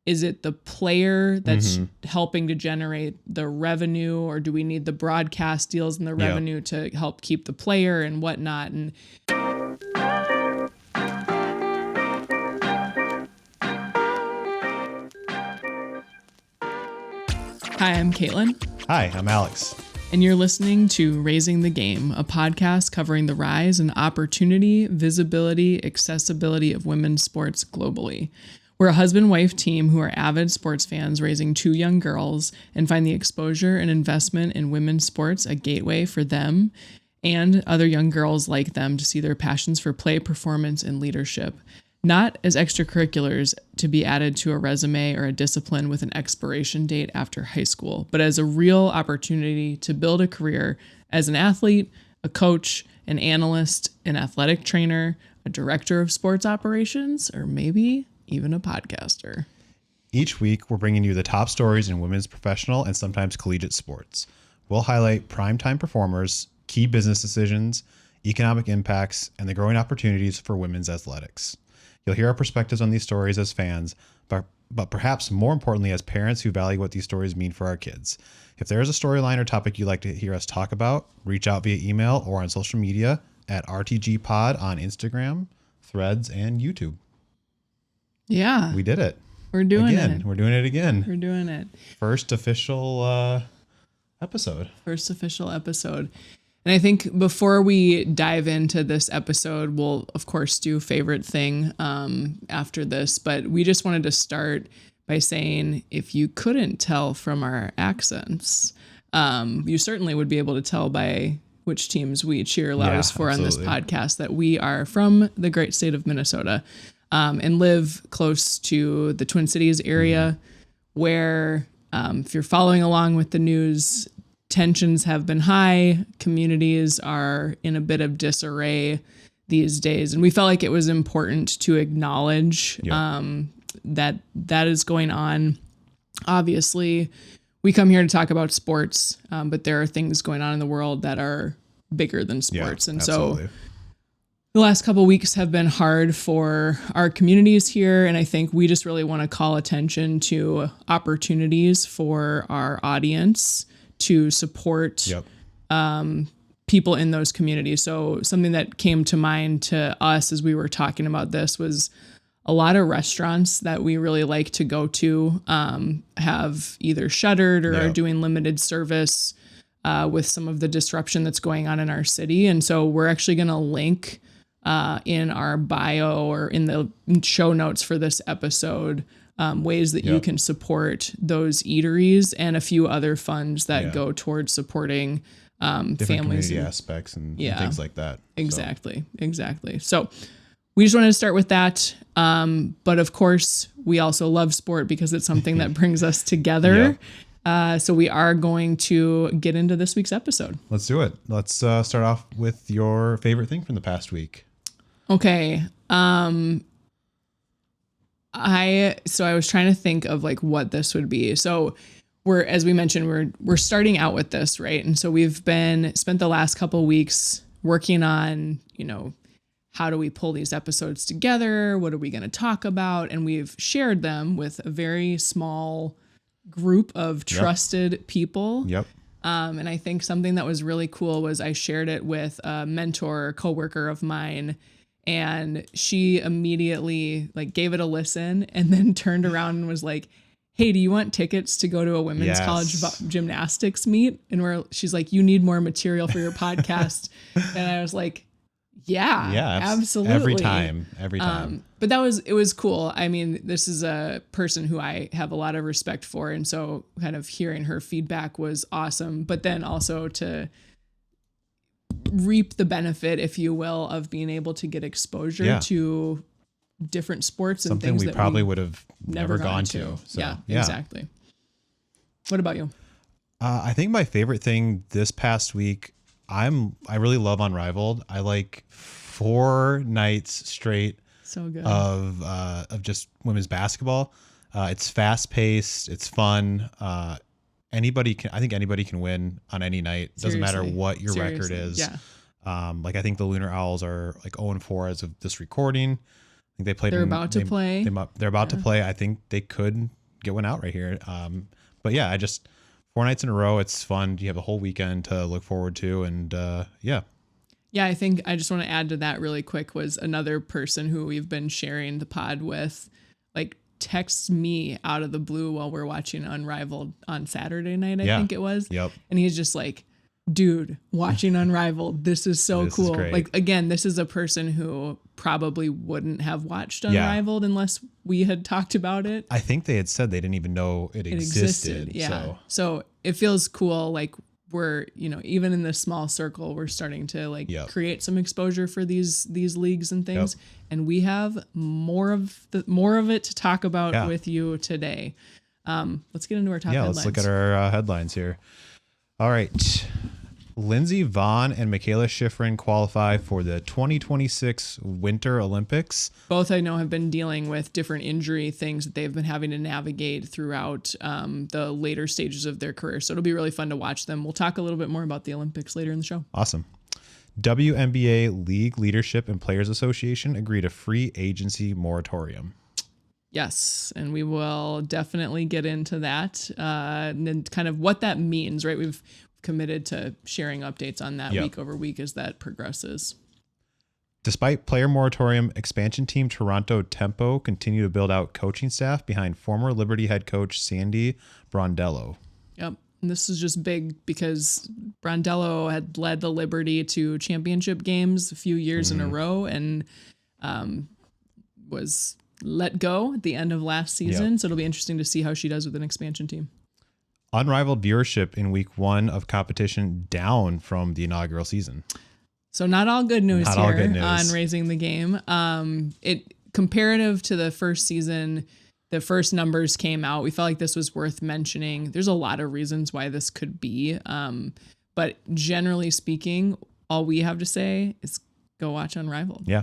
is it the player that's helping to generate the revenue, or do we need the broadcast deals and the revenue to help keep the player and whatnot? And hi, I'm Caitlin. Hi, I'm Alex. And you're listening to Raising the Game, a podcast covering the rise and opportunity, visibility, accessibility of women's sports globally. We're a husband-wife team who are avid sports fans raising two young girls and find the exposure and investment in women's sports a gateway for them and other young girls like them to see their passions for play, performance, and leadership, not as extracurriculars to be added to a resume or a discipline with an expiration date after high school, but as a real opportunity to build a career as an athlete, a coach, an analyst, an athletic trainer, a director of sports operations, or maybe even a podcaster. Each week, we're bringing you the top stories in women's professional and sometimes collegiate sports. We'll highlight primetime performers, key business decisions, economic impacts, and the growing opportunities for women's athletics. You'll hear our perspectives on these stories as fans, but perhaps more importantly as parents who value what these stories mean for our kids. If there is a storyline or topic you'd like to hear us talk about, reach out via email or on social media at RTGPod on Instagram, Threads, and YouTube. Yeah. We did it. We're doing it. We're doing it again. We're doing it. First official episode. First official episode. And I think before we dive into this episode, we'll, of course, do favorite thing after this. But we just wanted to start by saying, if you couldn't tell from our accents, you certainly would be able to tell by which teams we cheer loudest for absolutely. On this podcast that we are from the great state of Minnesota and live close to the Twin Cities area where if you're following along with the news, tensions have been high. Communities are in a bit of disarray these days. And we felt like it was important to acknowledge that is going on. Obviously, we come here to talk about sports, but there are things going on in the world that are bigger than sports. And absolutely. So the last couple of weeks have been hard for our communities here. And I think we just really want to call attention to opportunities for our audience to support people in those communities. So something that came to mind to us as we were talking about this was a lot of restaurants that we really like to go to have either shuttered or are doing limited service with some of the disruption that's going on in our city. And so we're actually going to link in our bio or in the show notes for this episode ways that you can support those eateries and a few other funds that go towards supporting different families community aspects and things like that. Exactly. So we just wanted to start with that. But of course, we also love sport because it's something that brings us together. So we are going to get into this week's episode. Let's do it. Let's start off with your favorite thing from the past week. Okay. I was trying to think of like what this would be. So as we mentioned, we're starting out with this, right? And so we've spent the last couple of weeks working on, how do we pull these episodes together? What are we going to talk about? And we've shared them with a very small group of trusted people. Yep. And I think something that was really cool was I shared it with a mentor, coworker of mine, and she immediately gave it a listen and then turned around and was like, hey, do you want tickets to go to a women's college gymnastics meet? And she's like, you need more material for your podcast. And I was like, yeah, absolutely. Every time. But it was cool. I mean, this is a person who I have a lot of respect for. And so kind of hearing her feedback was awesome, but then also to reap the benefit, if you will, of being able to get exposure to different sports and things we that probably would have never gone to. So, yeah, exactly. What about you? I think my favorite thing this past week, I really love Unrivaled. I like 4 nights straight so good of just women's basketball. It's fast paced. It's fun. I think anybody can win on any night. Doesn't matter what your record is. Yeah. I think the Lunar Owls are 0-4 as of this recording. think they played. They're about to play. They're about to play. I think they could get one out right here. But yeah, 4 nights in a row. It's fun. You have a whole weekend to look forward to, and yeah. Yeah, I think I just want to add to that really quick was another person who we've been sharing the pod with, like texts me out of the blue while we're watching Unrivaled on Saturday night, I think it was. Yep. And he's just like, dude, watching Unrivaled, this is so This is cool. great. Like, again, this is a person who probably wouldn't have watched Unrivaled unless we had talked about it. I think they had said they didn't even know it existed. Yeah. So it feels cool. Like we're, even in this small circle, we're starting to create some exposure for these leagues and things. Yep. And we have more of it to talk about with you today. Let's get into our top headlines. Let's look at our headlines here. All right. Lindsey Vonn and Mikaela Shiffrin qualify for the 2026 Winter Olympics. Both I know have been dealing with different injury things that they've been having to navigate throughout the later stages of their career. So it'll be really fun to watch them. We'll talk a little bit more about the Olympics later in the show. Awesome. WNBA League Leadership and Players Association agreed a free agency moratorium. Yes, and we will definitely get into that and then kind of what that means, right? We've committed to sharing updates on that week over week as that progresses. Despite player moratorium, expansion team Toronto Tempo continue to build out coaching staff behind former Liberty head coach Sandy Brondello. Yep. And this is just big because Brondello had led the Liberty to championship games a few years in a row and was let go at the end of last season. So it'll be interesting to see how she does with an expansion team. Unrivaled viewership in week 1 of competition down from the inaugural season. So not all good news on Raising the Game. It comparative to the first season, the first numbers came out. We felt like this was worth mentioning. There's a lot of reasons why this could be. But generally speaking, all we have to say is go watch Unrivaled. Yeah.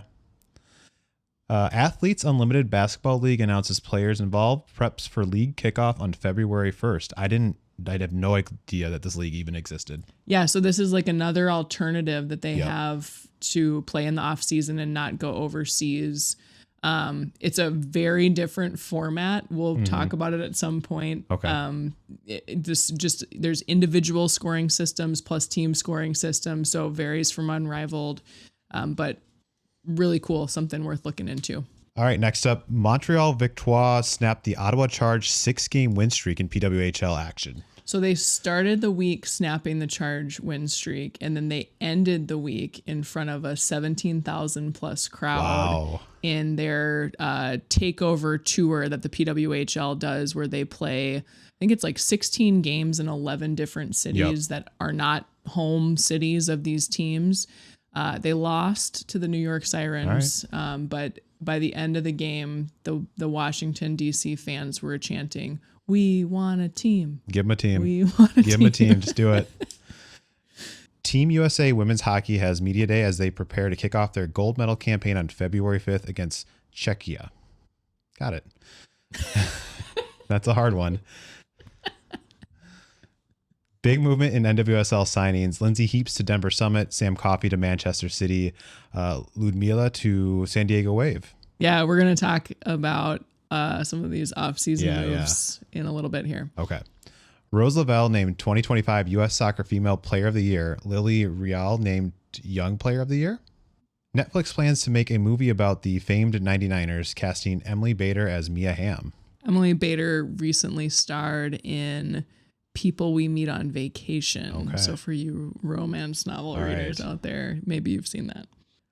Athletes Unlimited Basketball League announces players involved, preps for league kickoff on February 1st. I'd have no idea that this league even existed. Yeah, so this is like another alternative that they have to play in the off season and not go overseas. It's a very different format. We'll talk about it at some point. Okay. There's individual scoring systems plus team scoring systems, so it varies from Unrivaled, but really cool, something worth looking into. All right, next up, Montreal Victoire snapped the Ottawa Charge 6-game win streak in PWHL action. So they started the week snapping the Charge win streak, and then they ended the week in front of a 17,000 plus crowd in their takeover tour that the PWHL does, where they play, I think it's like 16 games in 11 different cities that are not home cities of these teams. They lost to the New York Sirens, but by the end of the game, the Washington, D.C. fans were chanting, "We want a team. Give them a team. We want a team. Give them a team. Just do it." Team USA Women's Hockey has Media Day as they prepare to kick off their gold medal campaign on February 5th against Czechia. Got it. That's a hard one. Big movement in NWSL signings. Lindsey Heaps to Denver Summit, Sam Coffey to Manchester City, Ludmila to San Diego Wave. Yeah, we're going to talk about some of these off-season moves in a little bit here. Okay. Rose Lavelle named 2025 U.S. Soccer Female Player of the Year. Lily Real named Young Player of the Year. Netflix plans to make a movie about the famed 99ers, casting Emily Bader as Mia Hamm. Emily Bader recently starred in People We Meet on Vacation. Okay. So for you romance novel readers out there, maybe you've seen that.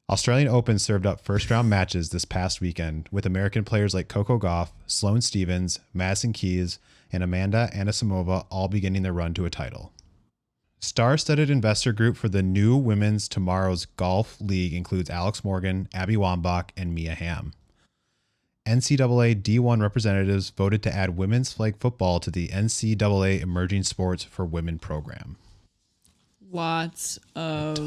Australian Open served up first-round matches this past weekend with American players like Coco Gauff, Sloane Stephens, Madison Keys, and Amanda Anisimova all beginning their run to a title. Star-studded investor group for the new Women's Tomorrow's Golf League includes Alex Morgan, Abby Wambach, and Mia Hamm. NCAA D1 representatives voted to add women's flag football to the NCAA Emerging Sports for Women program. Lots of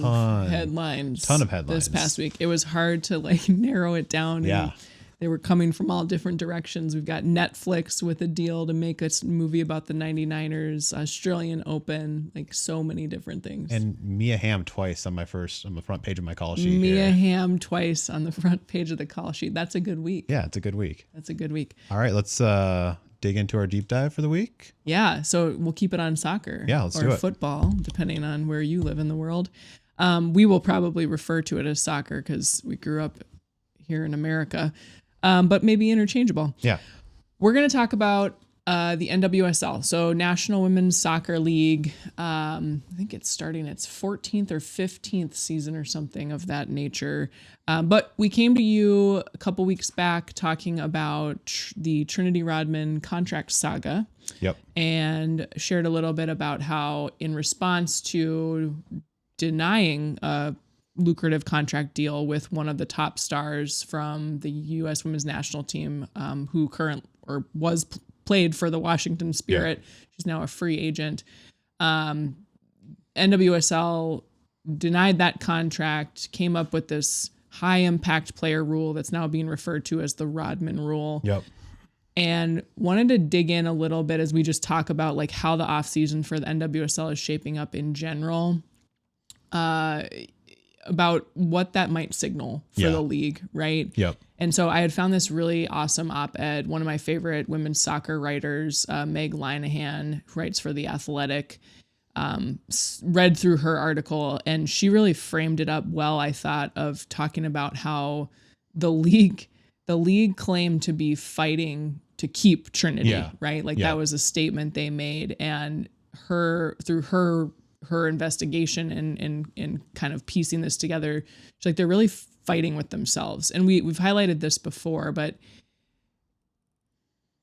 headlines. Ton of headlines this past week. It was hard to narrow it down and They were coming from all different directions. We've got Netflix with a deal to make a movie about the 99ers, Australian Open, like so many different things. And Mia Hamm twice on the front page of my call sheet. Mia Hamm twice on the front page of the call sheet. That's a good week. Yeah, it's a good week. That's a good week. All right, let's dig into our deep dive for the week. Yeah, so we'll keep it on soccer. Yeah, let's do it. Or football, depending on where you live in the world. We will probably refer to it as soccer because we grew up here in America. But maybe interchangeable. Yeah. We're going to talk about the NWSL, so National Women's Soccer League. I think it's starting its 14th or 15th season or something of that nature. But we came to you a couple weeks back talking about the Trinity Rodman contract saga. Yep. And shared a little bit about how in response to denying a lucrative contract deal with one of the top stars from the U.S. women's national team, who played for the Washington Spirit. Yeah. She's now a free agent. NWSL denied that contract, came up with this high impact player rule that's now being referred to as the Rodman Rule. Yep. And wanted to dig in a little bit as we just talk about like how the offseason for the NWSL is shaping up in general. About what that might signal for the league, right? Yep. And so I had found this really awesome op-ed. One of my favorite women's soccer writers, Meg Linehan, who writes for The Athletic, read through her article, and she really framed it up well, I thought, of talking about how the league claimed to be fighting to keep Trinity, right? Like that was a statement they made, and through her investigation and kind of piecing this together, she's like, they're really fighting with themselves. And we've highlighted this before, but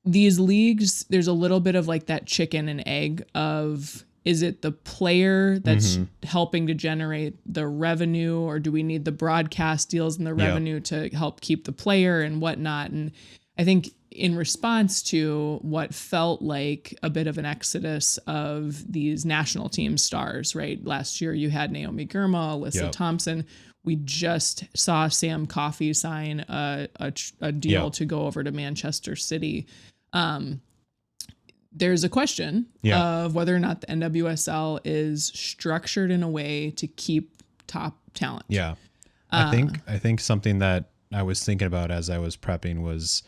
these leagues, there's a little bit of like that chicken and egg of, is it the player that's helping to generate the revenue, or do we need the broadcast deals and the revenue to help keep the player and whatnot? And I think in response to what felt like a bit of an exodus of these national team stars, right? Last year you had Naomi Girma, Alyssa Thompson. We just saw Sam Coffey sign a deal to go over to Manchester City. There's a question of whether or not the NWSL is structured in a way to keep top talent. Yeah. I think something that I was thinking about as I was prepping was,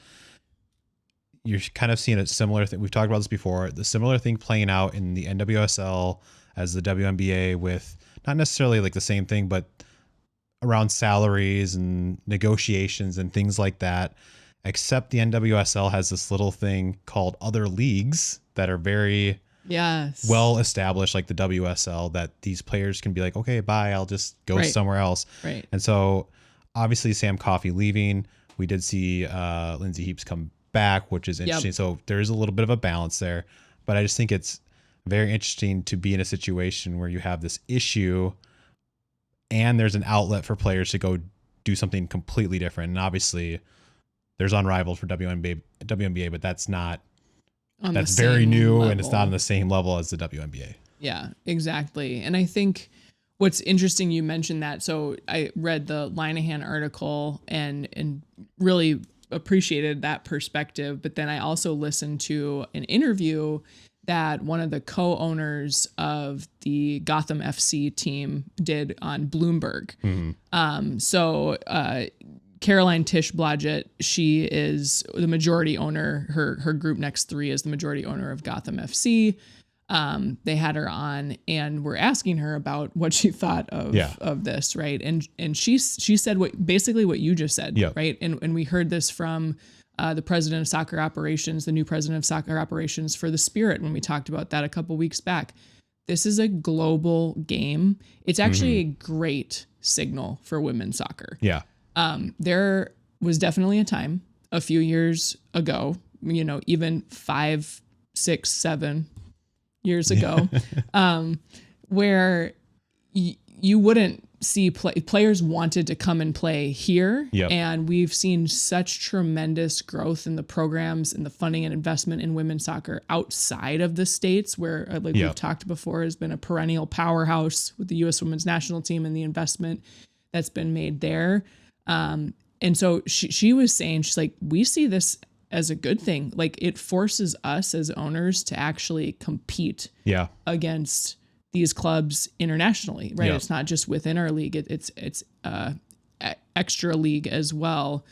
you're kind of seeing a similar thing. We've talked about this before. The similar thing playing out in the NWSL as the WNBA, with not necessarily like the same thing, but around salaries and negotiations and things like that. Except the NWSL has this little thing called other leagues that are very well established, like the WSL, that these players can be like, okay, bye, I'll just go somewhere else. Right. And so obviously Sam Coffey leaving, we did see Lindsey Heaps come back, which is interesting. So there is a little bit of a balance there, but I just think it's very interesting to be in a situation where you have this issue and there's an outlet for players to go do something completely different. And obviously there's Unrivaled for WNBA, but that's very new level. And it's not on the same level as the WNBA. Yeah, exactly. And I think what's interesting, you mentioned that. So I read the Linehan article and really appreciated that perspective. But then I also listened to an interview that one of the co-owners of the Gotham FC team did on Bloomberg. So Caroline Tish Blodgett, she is the majority owner. Her group Next 3 is the majority owner of Gotham FC. They had her on and were asking her about what she thought of this, right? And she said basically what you just said, right? And we heard this from the president of soccer operations, the new president of soccer operations for the Spirit, when we talked about that a couple weeks back. This is a global game. It's actually a great signal for women's soccer. Yeah. There was definitely a time a few years ago, even 5, 6, 7 years ago, where you wouldn't see players wanted to come and play here. And we've seen such tremendous growth in the programs and the funding and investment in women's soccer outside of the States, where we've talked before, has been a perennial powerhouse with the U.S. women's national team and the investment that's been made there. And so she was saying, she's like, we see this as a good thing. Like, it forces us as owners to actually compete against these clubs internationally, right? It's not just within our league. It's extra league as well.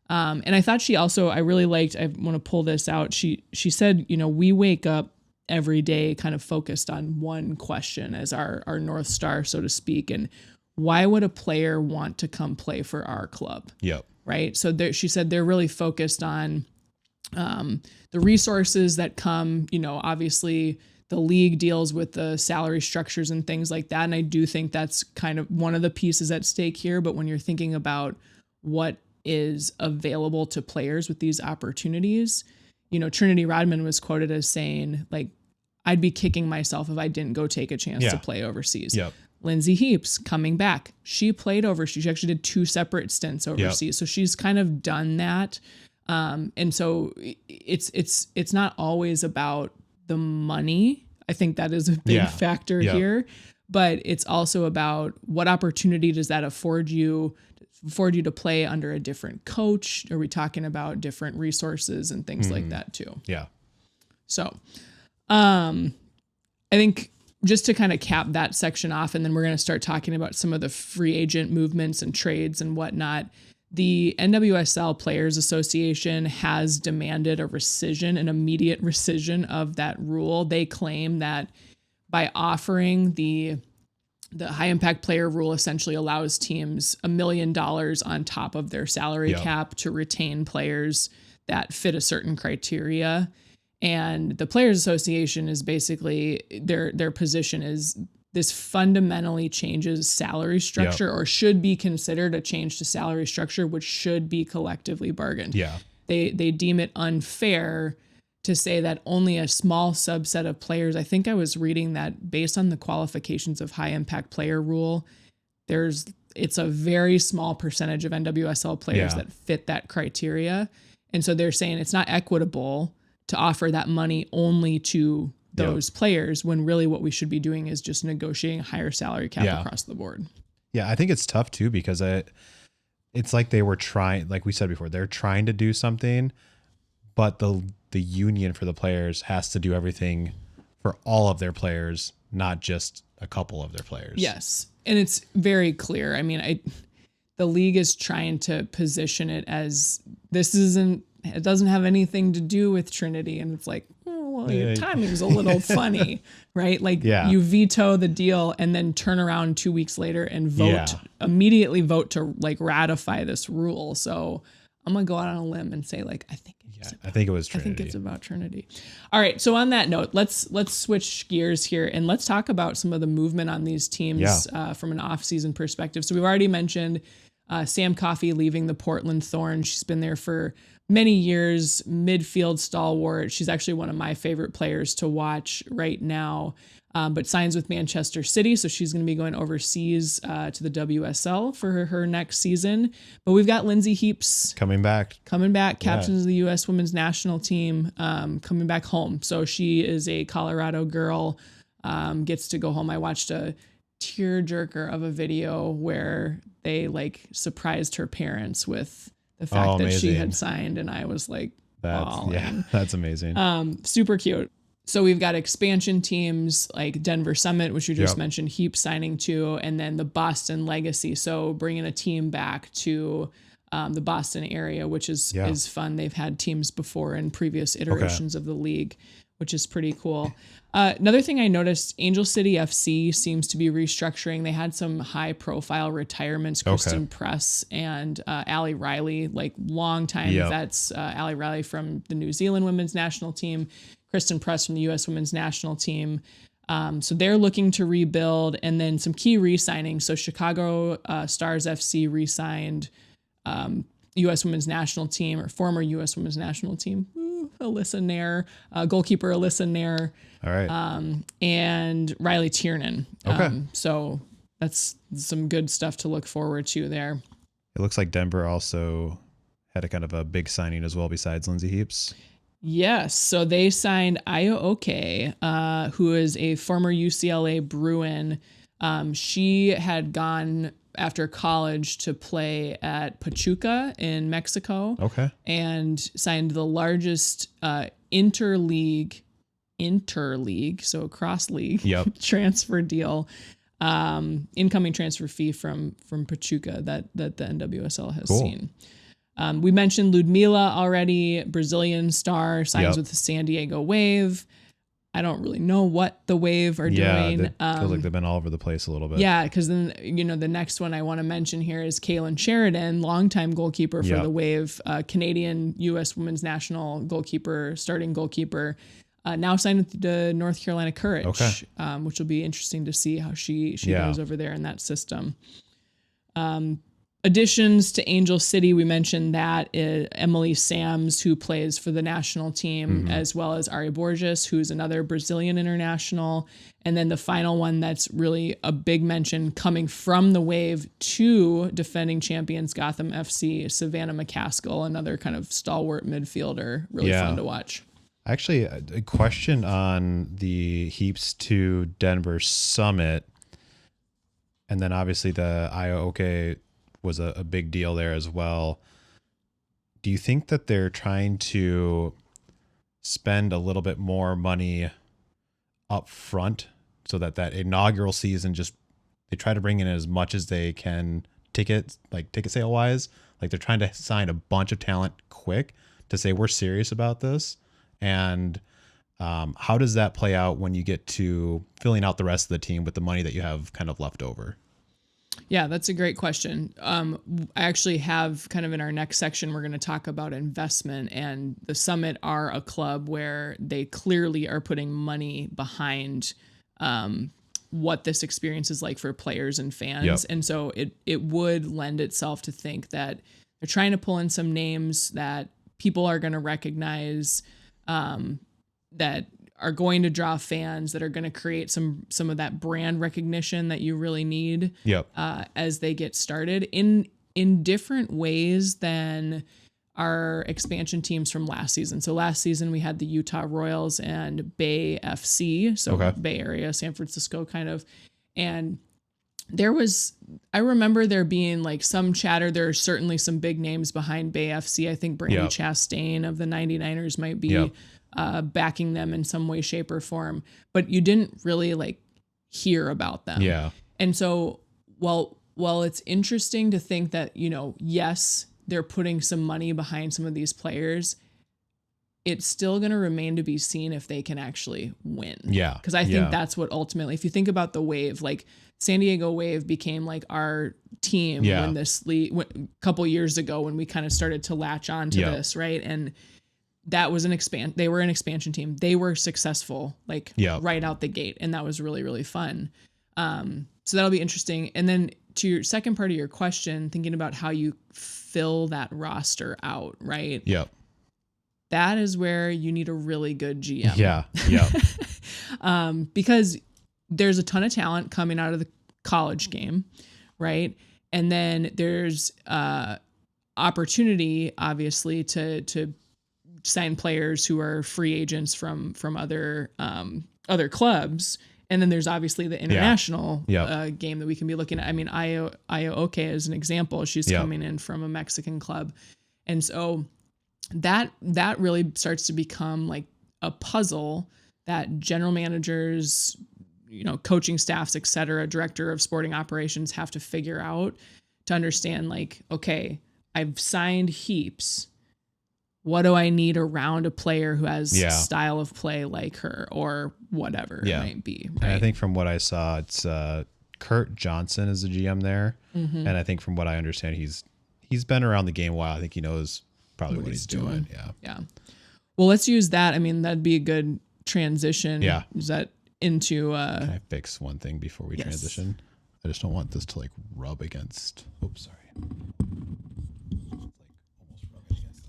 And I thought she also, I really liked, I want to pull this out. She said, you know, we wake up every day kind of focused on one question as our North Star, so to speak. And why would a player want to come play for our club? Yep. Right. So she said they're really focused on the resources that come, you know, obviously the league deals with the salary structures and things like that. And I do think that's kind of one of the pieces at stake here. But when you're thinking about what is available to players with these opportunities, you know, Trinity Rodman was quoted as saying, like, I'd be kicking myself if I didn't go take a chance to play overseas. Yep. Lindsey Heaps coming back. She played overseas. She actually did 2 separate stints overseas. Yep. So she's kind of done that. And so it's not always about the money. I think that is a big factor here, but it's also about what opportunity does that afford you to play under a different coach? Are we talking about different resources and things like that too? Yeah. So, I think just to kind of cap that section off, and then we're going to start talking about some of the free agent movements and trades and whatnot. The NWSL Players Association has demanded a rescission, an immediate rescission of that rule. They claim that by offering the high impact player rule essentially allows teams $1 million on top of their salary cap to retain players that fit a certain criteria. And the Players Association is basically their position is this fundamentally changes salary structure or should be considered a change to salary structure, which should be collectively bargained. Yeah. They deem it unfair to say that only a small subset of players, I think I was reading that based on the qualifications of high impact player rule, it's a very small percentage of NWSL players that fit that criteria. And so they're saying it's not equitable to offer that money only to those players when really what we should be doing is just negotiating a higher salary cap across the board. Yeah, I think it's tough too because it's like they were trying, like we said before, they're trying to do something, but the union for the players has to do everything for all of their players, not just a couple of their players. Yes, and it's very clear. I mean, the league is trying to position it as it doesn't have anything to do with Trinity, and it's like, well, your timing's a little funny, right? Like you veto the deal and then turn around 2 weeks later and immediately vote to like ratify this rule. So I'm going to go out on a limb and say like, I think it was Trinity. I think it's about Trinity. All right. So on that note, let's switch gears here and let's talk about some of the movement on these teams from an offseason perspective. So we've already mentioned Sam Coffey leaving the Portland Thorns. She's been there for many years, midfield stalwart. She's actually one of my favorite players to watch right now, but signs with Manchester City. So she's going to be going overseas to the WSL for her next season. But we've got Lindsey Heaps coming back, captain of the U.S. women's national team, coming back home. So she is a Colorado girl, gets to go home. I watched a tearjerker of a video where they like surprised her parents with the fact that she had signed, and I was like, that's amazing. Super cute. So we've got expansion teams like Denver Summit, which you just mentioned, Heaps signing to, and then the Boston Legacy. So bringing a team back to the Boston area, which is fun. They've had teams before in previous iterations of the league, which is pretty cool. Another thing I noticed, Angel City FC seems to be restructuring. They had some high profile retirements, Kristen Press and Allie Riley, like long time vets. Allie Riley from the New Zealand women's national team, Kristen Press from the U.S. women's national team. So they're looking to rebuild, and then some key re-signings. So Chicago Stars FC re-signed U.S. women's national team, or former U.S. women's national team, Alyssa Nair, goalkeeper Alyssa Nair. All right. And Riley Tiernan. So that's some good stuff to look forward to there. It looks like Denver also had a kind of a big signing as well besides Lindsey Heaps. Yes. So they signed Aya Oke, who is a former UCLA Bruin. She had gone after college to play at Pachuca in Mexico. Okay. And signed the largest interleague, so cross league transfer deal, incoming transfer fee from Pachuca that the NWSL has seen. We mentioned Ludmila already, Brazilian star, signs with the San Diego Wave. I don't really know what the Wave are doing. Yeah, feels like they've been all over the place a little bit. Yeah, because then, the next one I want to mention here is Kaylin Sheridan, longtime goalkeeper for the Wave, Canadian U.S. women's national goalkeeper, starting goalkeeper, now signed with the North Carolina Courage, which will be interesting to see how she goes over there in that system. Additions to Angel City, we mentioned that Emily Sams, who plays for the national team, as well as Ari Borges, who's another Brazilian international. And then the final one that's really a big mention coming from the Wave to defending champions Gotham FC, Savannah McCaskill, another kind of stalwart midfielder, really fun to watch. Actually, a question on the Heaps to Denver Summit. And then obviously the Iowa was a big deal there as well. Do you think that they're trying to spend a little bit more money up front so that inaugural season they try to bring in as much as they can ticket sale wise? Like they're trying to sign a bunch of talent quick to say we're serious about this. And how does that play out when you get to filling out the rest of the team with the money that you have kind of left over? Yeah, that's a great question. I actually have kind of in our next section, we're going to talk about investment, and the Summit are a club where they clearly are putting money behind what this experience is like for players and fans. And so it would lend itself to think that they're trying to pull in some names that people are going to recognize, that are going to draw fans, that are going to create some of that brand recognition that you really need as they get started in different ways than our expansion teams from last season. So last season we had the Utah Royals and Bay FC, so Bay Area, San Francisco kind of. And I remember there being like some chatter. There are certainly some big names behind Bay FC. I think Brandy Chastain of the 99ers might be backing them in some way, shape, or form, but you didn't really hear about them. Yeah. And so while it's interesting to think that, yes, they're putting some money behind some of these players, it's still going to remain to be seen if they can actually win. Yeah. Because I think that's what ultimately, if you think about the Wave, like San Diego Wave became like our team when this league, a couple years ago, when we kind of started to latch on to this, right? And that was they were an expansion team. They were successful, right out the gate. And that was really, really fun. So that'll be interesting. And then to your second part of your question, thinking about how you fill that roster out, right? Yep. That is where you need a really good GM. Yeah. Yeah. Because there's a ton of talent coming out of the college game, right? And then there's opportunity, obviously, to sign players who are free agents from other clubs. And then there's obviously the international game that we can be looking at. I mean, Io Oke is an example. She's coming in from a Mexican club. And so that really starts to become like a puzzle that general managers, coaching staffs, et cetera, director of sporting operations have to figure out to understand, like, okay, I've signed Heaps. What do I need around a player who has style of play like her, or whatever it might be? Right? And I think from what I saw, it's Kurt Johnson is the GM there. Mm-hmm. And I think from what I understand, he's been around the game a while. I think he knows probably what he's doing. Yeah. Well, let's use that. I mean, that'd be a good transition. Yeah. Is that into... Can I fix one thing before we transition? I just don't want this to rub against... Oops, sorry.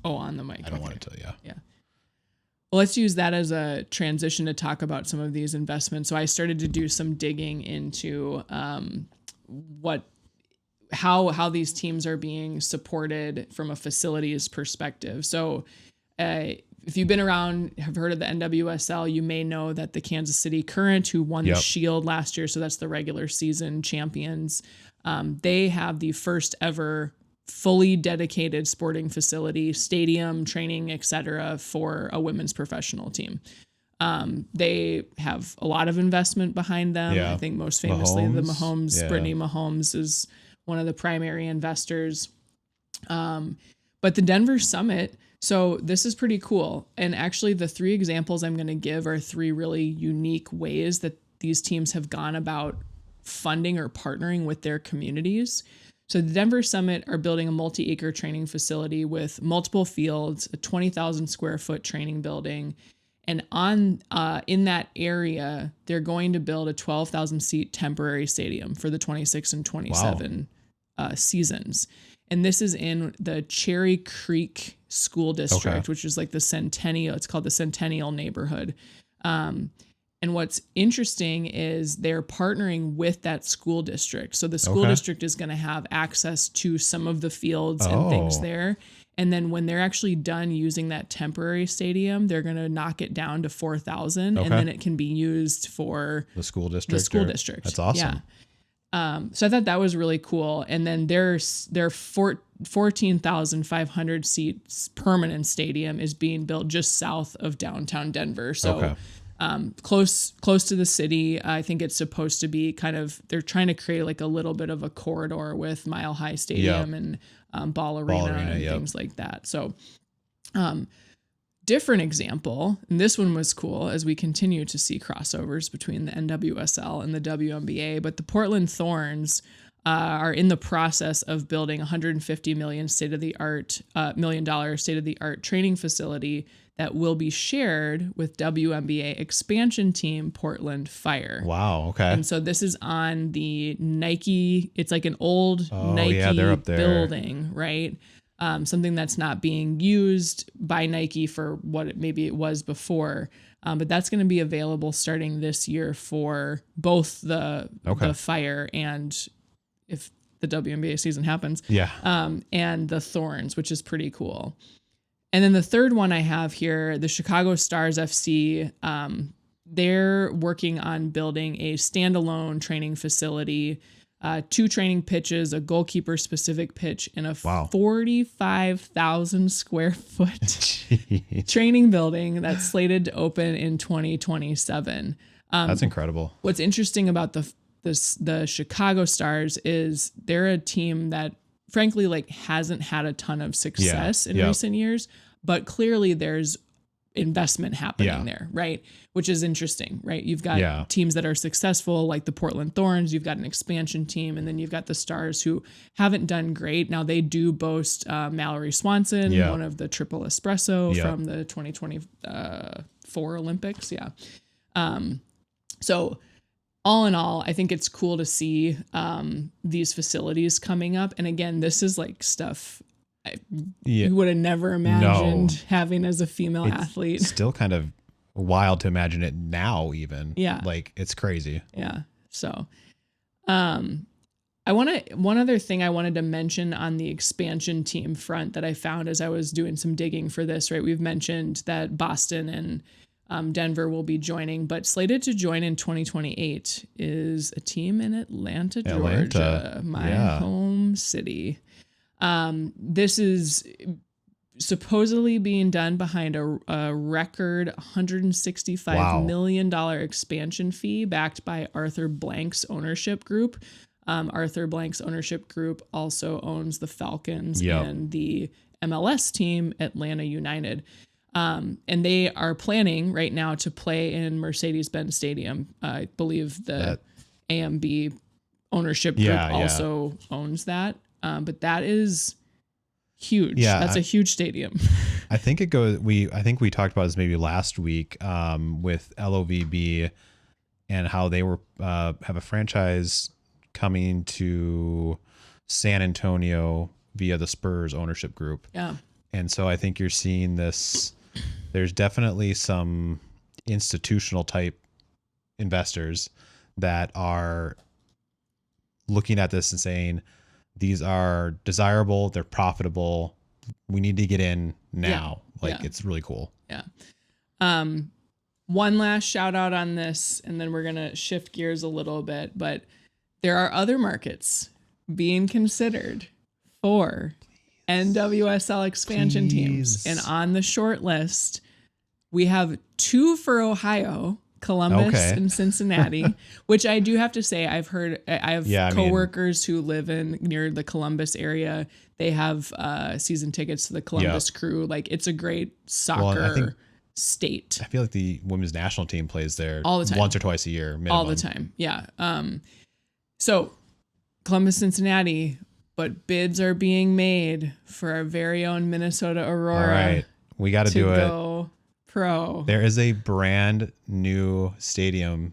Oh, on the mic. I don't want it to, yeah. Well, let's use that as a transition to talk about some of these investments. So I started to do some digging into how these teams are being supported from a facilities perspective. So if you've been around, have heard of the NWSL, you may know that the Kansas City Current, who won the Shield last year, so that's the regular season champions, They have the first ever fully dedicated sporting facility, stadium, training, etc., for a women's professional team. They have a lot of investment behind them. Yeah. I think most famously the Mahomes, Yeah. Brittany Mahomes is one of the primary investors. But the Denver Summit, so this is pretty cool. And actually the 3 examples I'm going to give are 3 really unique ways that these teams have gone about funding or partnering with their communities. So the Denver Summit are building a multi-acre training facility with multiple fields, a 20,000 square foot training building. And in that area, they're going to build a 12,000 seat temporary stadium for the 26 and 27 seasons. And this is in the Cherry Creek School District, which is like the Centennial. It's called the Centennial neighborhood. And what's interesting is they're partnering with that school district. So the school district is going to have access to some of the fields and things there. And then when they're actually done using that temporary stadium, they're going to knock it down to 4,000 and then it can be used for the school district. That's awesome. Yeah. So I thought that was really cool. And then their 14,500 seats permanent stadium is being built just south of downtown Denver. So close to the city. I think it's supposed to be they're trying to create like a little bit of a corridor with Mile High Stadium and Ball Arena and things like that. So different example, and this one was cool as we continue to see crossovers between the NWSL and the WNBA, but the Portland Thorns are in the process of building $150 million state-of-the-art training facility that will be shared with WNBA expansion team Portland Fire. Wow. Okay. And so this is on the Nike. It's like an old Nike they're up there. building, right? Something that's not being used by Nike for what maybe it was before. But that's going to be available starting this year for both the Fire and, if the WNBA season happens, and the Thorns, which is pretty cool. And then the third one I have here, the Chicago Stars FC, they're working on building a standalone training facility, 2 training pitches, a goalkeeper specific pitch, and a 45,000 square foot training building that's slated to open in 2027. That's incredible. What's interesting about the Chicago Stars is they're a team that frankly hasn't had a ton of success in recent years, but clearly there's investment happening there, right? Which is interesting, right? You've got teams that are successful like the Portland Thorns, you've got an expansion team, and then you've got the Stars who haven't done great. Now they do boast Mallory Swanson, one of the triple espresso from the 2024 Olympics. So all in all, I think it's cool to see these facilities coming up. And again, this is like stuff you would have never imagined having as a female athlete. It's still kind of wild to imagine it now even. Like it's crazy. Yeah. So one other thing I wanted to mention on the expansion team front that I found as I was doing some digging for this, right? We've mentioned that Boston and Denver will be joining, but slated to join in 2028 is a team in Atlanta, Georgia, my home city. This is supposedly being done behind a record $165 million expansion fee backed by Arthur Blank's ownership group. Arthur Blank's ownership group also owns the Falcons and the MLS team Atlanta United. And they are planning right now to play in Mercedes-Benz Stadium. I believe the AMB ownership group also owns that. But that is huge. Yeah, that's a huge stadium. I think I think we talked about this maybe last week with LOVB and how they were have a franchise coming to San Antonio via the Spurs ownership group. Yeah. And so I think you're seeing this. There's definitely some institutional type investors that are looking at this and saying, these are desirable, they're profitable, we need to get in now. It's really cool. Yeah. One last shout out on this, and then we're going to shift gears a little bit, but there are other markets being considered for NWSL expansion teams. And on the short list, we have 2 for Ohio, Columbus and Cincinnati, which I do have to say, I have coworkers who live near the Columbus area. They have season tickets to the Columbus Crew. Like, it's a great soccer state. I feel like the women's national team plays there all the time, once or twice a year, minimum. All the time. Yeah. So Columbus, Cincinnati, but bids are being made for our very own Minnesota Aurora. All right. We got to do it. Go pro. There is a brand new stadium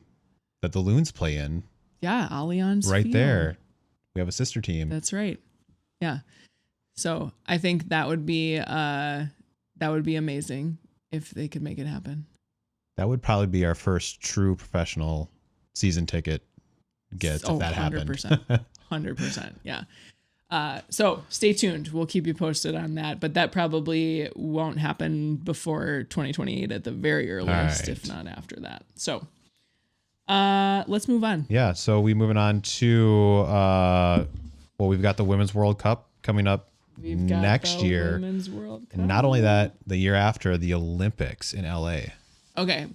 that the Loons play in. Yeah, Allianz right Field. There. We have a sister team. That's right. Yeah. So I think that would be amazing if they could make it happen. That would probably be our first true professional season ticket get if that 100%, happened. 100%. Yeah. So stay tuned. We'll keep you posted on that, but that probably won't happen before 2028 at the very earliest, if not after that. So, let's move on. Yeah. So we moving on to, we've got the Women's World Cup coming up next year. Women's World Cup. And not only that, the year after, the Olympics in LA. Okay.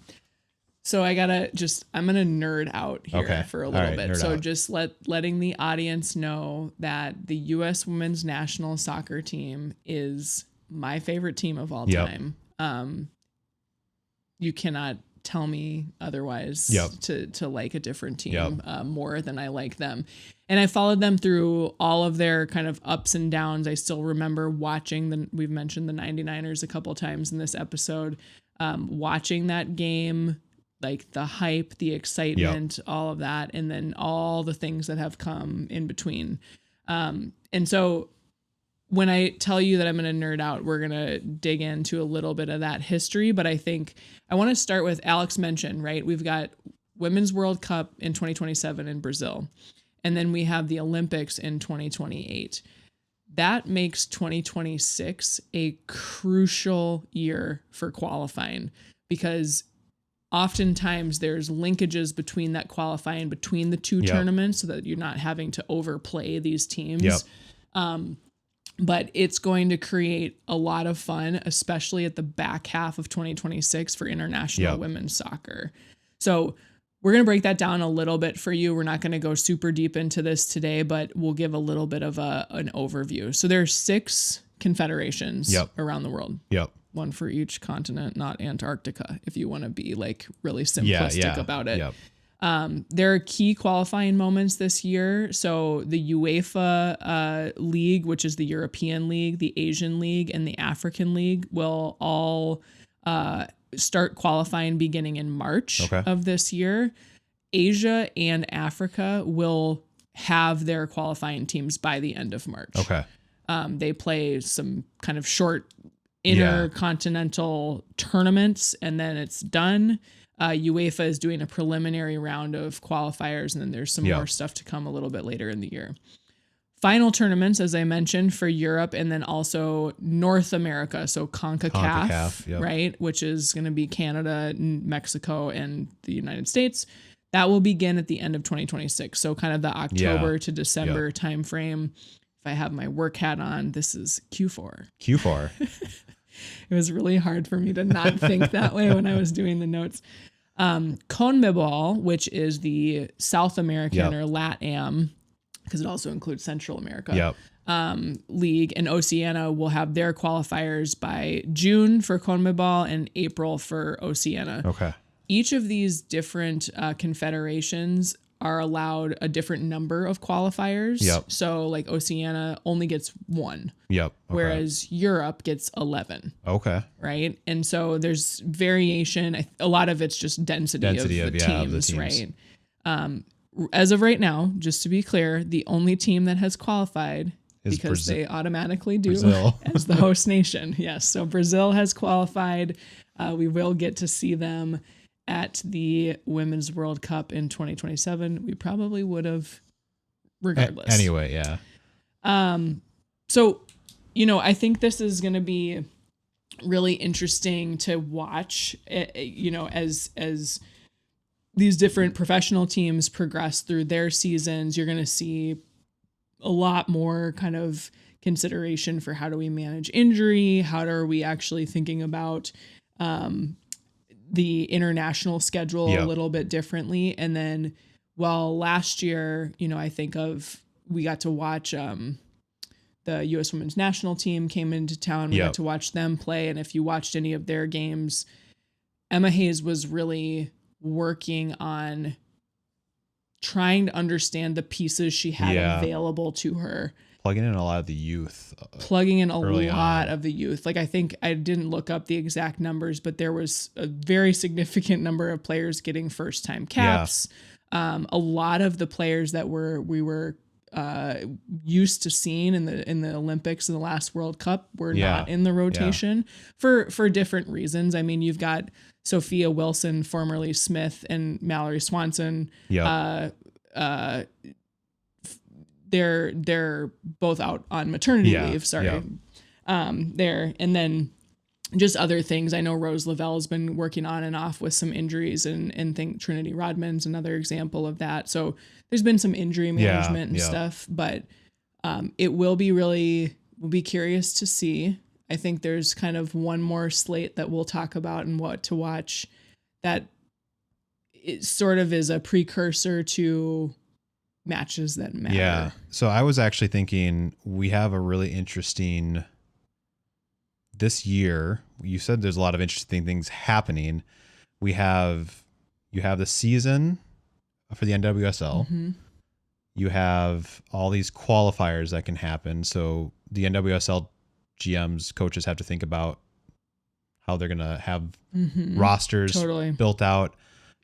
So I'm going to nerd out here for a little bit. So just letting the audience know that the U.S. women's national soccer team is my favorite team of all time. You cannot tell me otherwise to like a different team more than I like them. And I followed them through all of their kind of ups and downs. I still remember watching we've mentioned the 99ers a couple times in this episode, watching that game, like the hype, the excitement, all of that, and then all the things that have come in between. And so when I tell you that I'm going to nerd out, we're going to dig into a little bit of that history. But I think I want to start with Alex mentioned, right? We've got Women's World Cup in 2027 in Brazil. And then we have the Olympics in 2028. That makes 2026 a crucial year for qualifying, because oftentimes there's linkages between that qualifying between the two tournaments so that you're not having to overplay these teams. But it's going to create a lot of fun, especially at the back half of 2026 for international women's soccer. So we're going to break that down a little bit for you. We're not going to go super deep into this today, but we'll give a little bit of an overview. So there are 6 confederations around the world. One for each continent, not Antarctica, if you want to be like really simplistic about it. There are key qualifying moments this year. So the UEFA League, which is the European League, the Asian League, and the African League will all start qualifying beginning in March of this year. Asia and Africa will have their qualifying teams by the end of March. They play some kind of short intercontinental tournaments, and then it's done. UEFA is doing a preliminary round of qualifiers, and then there's some more stuff to come a little bit later in the year. Final tournaments, as I mentioned, for Europe, and then also North America, so CONCACAF, right, which is going to be Canada, Mexico, and the United States. That will begin at the end of 2026, so kind of the October to December timeframe. If I have my work hat on, this is Q4. It was really hard for me to not think that way when I was doing the notes. CONMEBOL, which is the South American or LATAM, because it also includes Central America, league, and Oceania will have their qualifiers by June for CONMEBOL and April for Oceania. Each of these different confederations are allowed a different number of qualifiers. So like Oceania only gets 1. Whereas Europe gets 11. Right. And so there's variation. A lot of it's just density of the teams, right? As of right now, just to be clear, the only team that has qualified is because they automatically do as the host nation. Yes. So Brazil has qualified. We will get to see them at the Women's World Cup in 2027. We probably would have regardless. Anyway, So, I think this is going to be really interesting to watch, as these different professional teams progress through their seasons. You're going to see a lot more kind of consideration for how do we manage injury? How are we actually thinking about the international schedule a little bit differently? And then, well, last year, I think we got to watch the U.S. women's national team came into town. We got to watch them play. And if you watched any of their games, Emma Hayes was really working on trying to understand the pieces she had available to her. Plugging in a lot of the youth. Of the youth. Like, I think I didn't look up the exact numbers, but there was a very significant number of players getting first-time caps. A lot of the players that we were used to seeing in the Olympics and the last World Cup were not in the rotation for different reasons. I mean, you've got Sophia Wilson, formerly Smith, and Mallory Swanson. They're both out on maternity leave. Sorry. There. And then just other things. I know Rose Lavelle has been working on and off with some injuries, and think Trinity Rodman's another example of that. So there's been some injury management and stuff, but we'll be curious to see. I think there's kind of one more slate that we'll talk about and what to watch that it sort of is a precursor to matches that matter. Yeah. So I was actually thinking we have a really interesting this year. You said there's a lot of interesting things happening. You have the season for the NWSL. Mm-hmm. You have all these qualifiers that can happen. So the NWSL GMs, coaches have to think about how they're going to have rosters built out.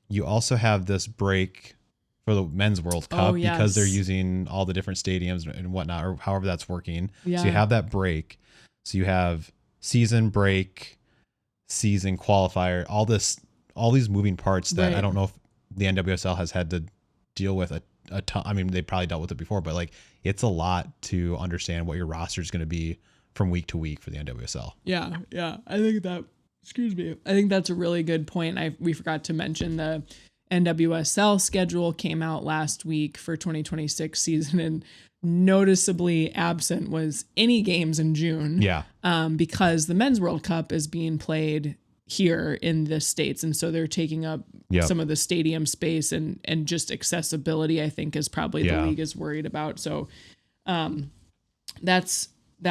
You also have this break for the Men's World Cup because they're using all the different stadiums and whatnot, or however that's working. Yeah. So you have that break. So you have season break, season qualifier, all these moving parts that I don't know if the NWSL has had to deal with a ton. I mean, they probably dealt with it before, but like it's a lot to understand what your roster is going to be from week to week for the NWSL. Yeah. I think that's a really good point. We forgot to mention the NWSL schedule came out last week for 2026 season, and noticeably absent was any games in June. Yeah. Because the Men's World Cup is being played here in the States, and so they're taking up some of the stadium space and just accessibility, I think, is probably the league is worried about. So that's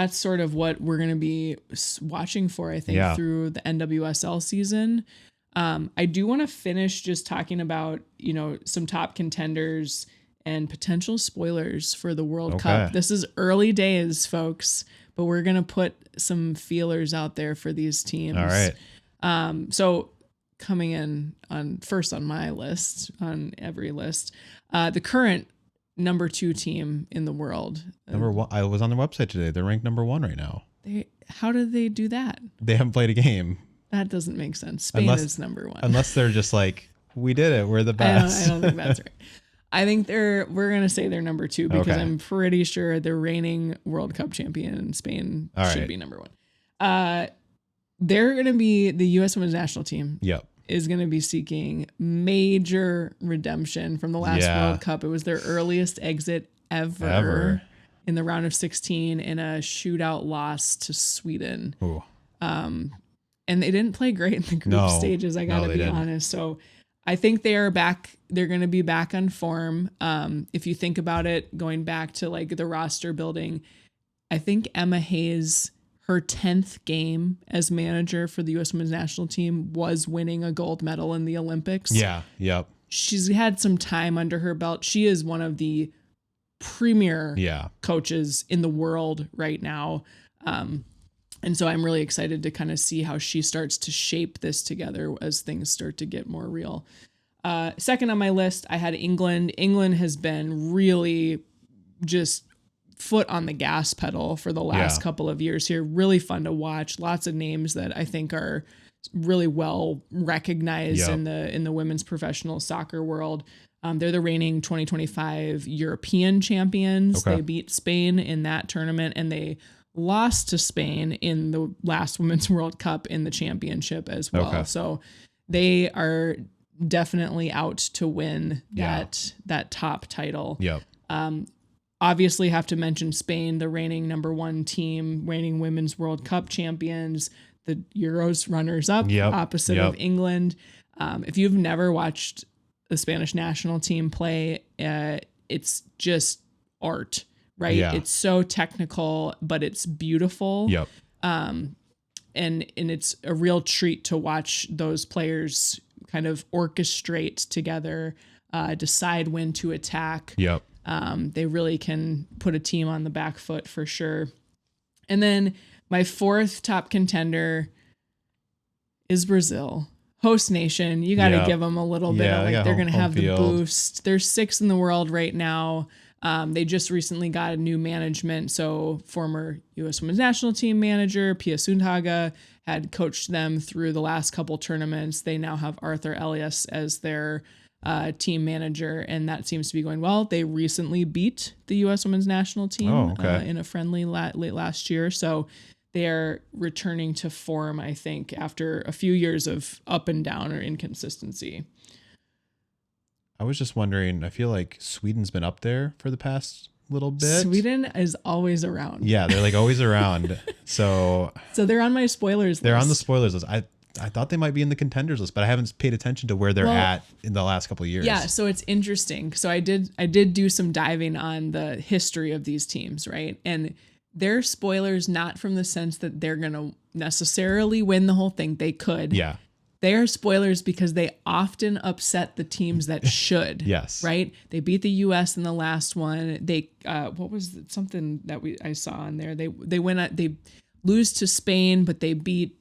sort of what we're going to be watching for, I think, through the NWSL season. I do want to finish just talking about, some top contenders and potential spoilers for the World Cup. This is early days, folks, but we're going to put some feelers out there for these teams. All right. So coming in on my list, on every list, the current number 2 team in the world. Number 1. I was on the website today. They're ranked number 1 right now. How did they do that? They haven't played a game. That doesn't make sense. Spain is number 1. Unless they're just like, we did it. We're the best. I don't think that's right. I think we're going to say they're number 2 because I'm pretty sure the reigning World Cup champion in Spain should be number 1. They're going to be the U.S. women's national team. Yep. Is going to be seeking major redemption from the last World Cup. It was their earliest exit ever in the round of 16 in a shootout loss to Sweden. Ooh. And they didn't play great in the group stages, I got to be honest. So I think they are back. They're going to be back on form. If you think about it, going back to like the roster building, I think Emma Hayes, her 10th game as manager for the U.S. women's national team was winning a gold medal in the Olympics. Yeah. Yep. She's had some time under her belt. She is one of the premier coaches in the world right now. And so I'm really excited to kind of see how she starts to shape this together as things start to get more real. Second on my list, I had England. England has been really just foot on the gas pedal for the last couple of years here. Really fun to watch. Lots of names that I think are really well recognized in the women's professional soccer world. They're the reigning 2025 European champions. They beat Spain in that tournament, and they lost to Spain in the last Women's World Cup in the championship as well. So they are definitely out to win that top title. obviously have to mention Spain, the reigning number 1 team, reigning Women's World Cup champions, the Euros runners-up, opposite of England. If you've never watched the Spanish national team play, it's just art, right? Yeah. It's so technical, but it's beautiful. Yep. And it's a real treat to watch those players kind of orchestrate together, decide when to attack. Yep. They really can put a team on the back foot for sure. And then my 4th top contender is Brazil. Host nation, you got to give them a little bit of like they're going to have the boost. They're 6th in the world right now. They just recently got a new management. So former U.S. Women's National Team manager Pia Sundhage had coached them through the last couple tournaments. They now have Arthur Elias as their team manager, and that seems to be going well. They recently beat the U.S. Women's National Team in a friendly late last year. So they are returning to form, I think, after a few years of up and down or inconsistency. I was just wondering, I feel like Sweden's been up there for the past little bit. Sweden is always around. Yeah, they're like always around. So they're on my spoilers They're list. on the spoilers list. I thought they might be in the contenders list, but I haven't paid attention to where they're at in the last couple of years. Yeah, so it's interesting. So I did do some diving on the history of these teams, right? And they're spoilers not from the sense that they're going to necessarily win the whole thing. They could. Yeah. They are spoilers because they often upset the teams that should. Yes. Right? They beat the U.S. in the last one. They what was something that I saw on there? They lose to Spain, but they beat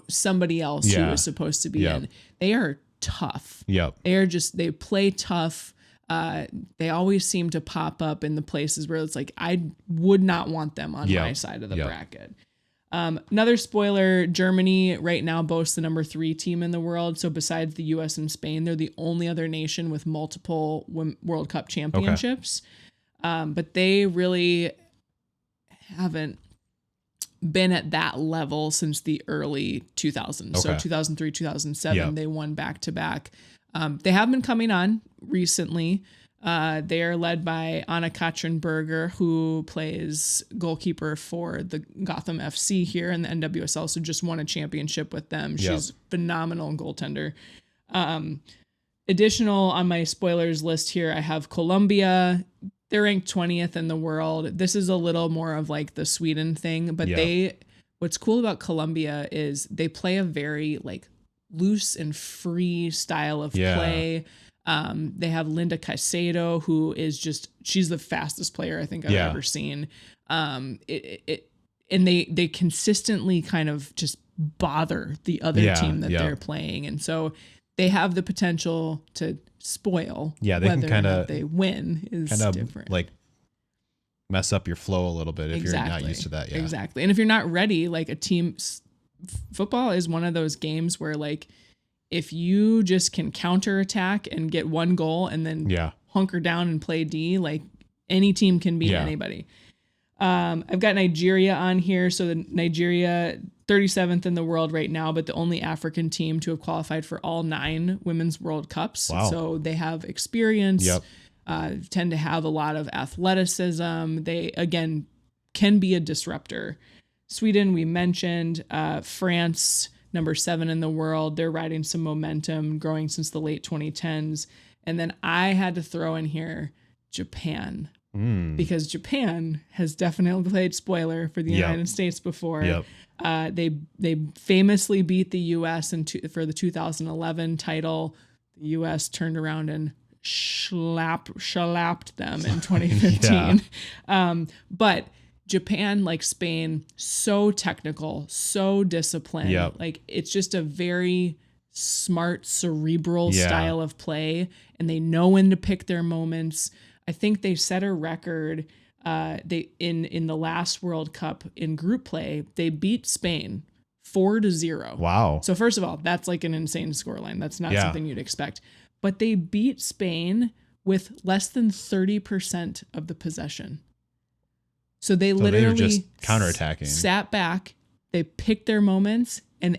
somebody else who was supposed to be in. They are tough. Yep. They play tough. They always seem to pop up in the places where it's like, I would not want them on my side of the bracket. Another spoiler, Germany right now boasts the number 3 team in the world. So besides the US and Spain, they're the only other nation with multiple World Cup championships. But they really haven't been at that level since the early 2000s. So 2003, 2007, they won back-to-back. They have been coming on recently. They are led by Anna-Katrin Berger, who plays goalkeeper for the Gotham FC here in the NWSL. So just won a championship with them. She's phenomenal goaltender. Additional on my spoilers list here, I have Colombia. They're ranked 20th in the world. This is a little more of like the Sweden thing, but what's cool about Colombia is they play a very like loose and free style of play. They have Linda Caicedo, who is she's the fastest player I think I've ever seen. And they consistently kind of just bother the other team that they're playing. And so they have the potential to spoil. Yeah, they can kind of, they win is different. Like mess up your flow a little bit if you're not used to that. Yeah, exactly. And if you're not ready, like a team, football is one of those games where like, if you just can counterattack and get one goal and then hunker down and play D, like any team can beat anybody. I've got Nigeria on here. So the Nigeria 37th in the world right now, but the only African team to have qualified for all 9 Women's World Cups. Wow. So they have experience, tend to have a lot of athleticism. They, again, can be a disruptor. Sweden, we mentioned, France, number 7 in the world. They're riding some momentum, growing since the late 2010s. And then I had to throw in here Japan, because Japan has definitely played spoiler for the United States before. They famously beat the U.S. for the 2011 title. The U.S. turned around and shellapped them in 2015. But Japan, like Spain, so technical, so disciplined. Like it's just a very smart, cerebral style of play, and they know when to pick their moments. I think they set a record. They in the last World Cup in group play, they beat Spain 4-0. Wow! So first of all, that's like an insane scoreline. That's not something you'd expect. But they beat Spain with less than 30% of the possession. So they literally were just counterattacking, sat back, they picked their moments, and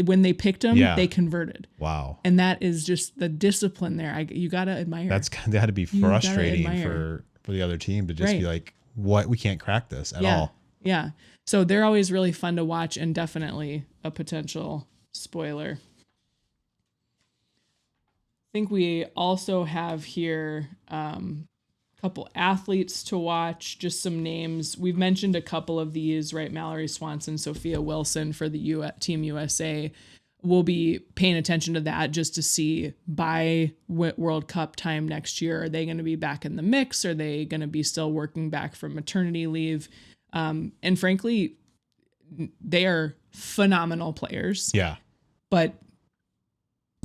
when they picked them, they converted. Wow. And that is just the discipline there. You got to admire. That had to be frustrating for the other team to just be like, what? We can't crack this at all. Yeah. So they're always really fun to watch and definitely a potential spoiler. I think we also have here a couple athletes to watch, just some names. We've mentioned a couple of these, right? Mallory Swanson, Sophia Wilson for the Team USA. We'll be paying attention to that just to see by World Cup time next year, are they going to be back in the mix? Are they going to be still working back from maternity leave? And frankly, they are phenomenal players. Yeah. But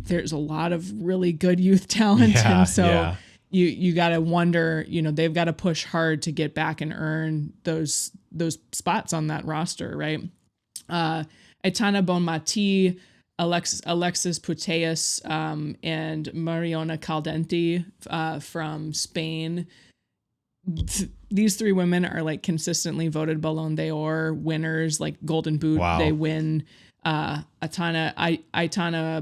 there's a lot of really good youth talent. Yeah, and so you got to wonder, they've got to push hard to get back and earn those spots on that roster, right? Aitana Bonmati, Alexis Putellas, and Mariona Caldente from Spain. These three women are like consistently voted Ballon d'Or winners, like Golden Boot. Wow. They win. Aitana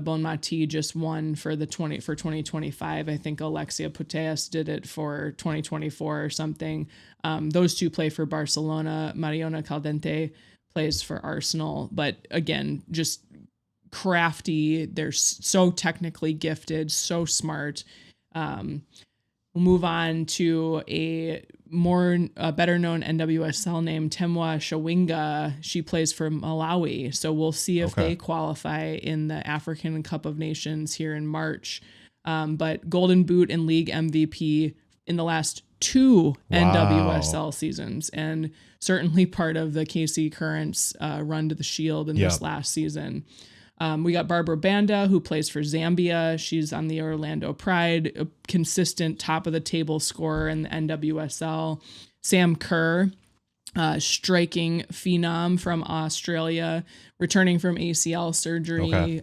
Bonmati just won for 2025. I think Alexia Putellas did it for 2024 or something. Those two play for Barcelona. Mariona Caldente plays for Arsenal. But again, just crafty. They're so technically gifted, so smart. We'll move on to a better known NWSL name, Temwa Shawinga. She plays for Malawi. So we'll see if they qualify in the African Cup of Nations here in March. But Golden Boot and League MVP in the last 2 NWSL seasons, and certainly part of the KC Currents run to the Shield in this last season. We got Barbara Banda, who plays for Zambia. She's on the Orlando Pride, a consistent top of the table scorer in the NWSL. Sam Kerr, striking phenom from Australia, returning from ACL surgery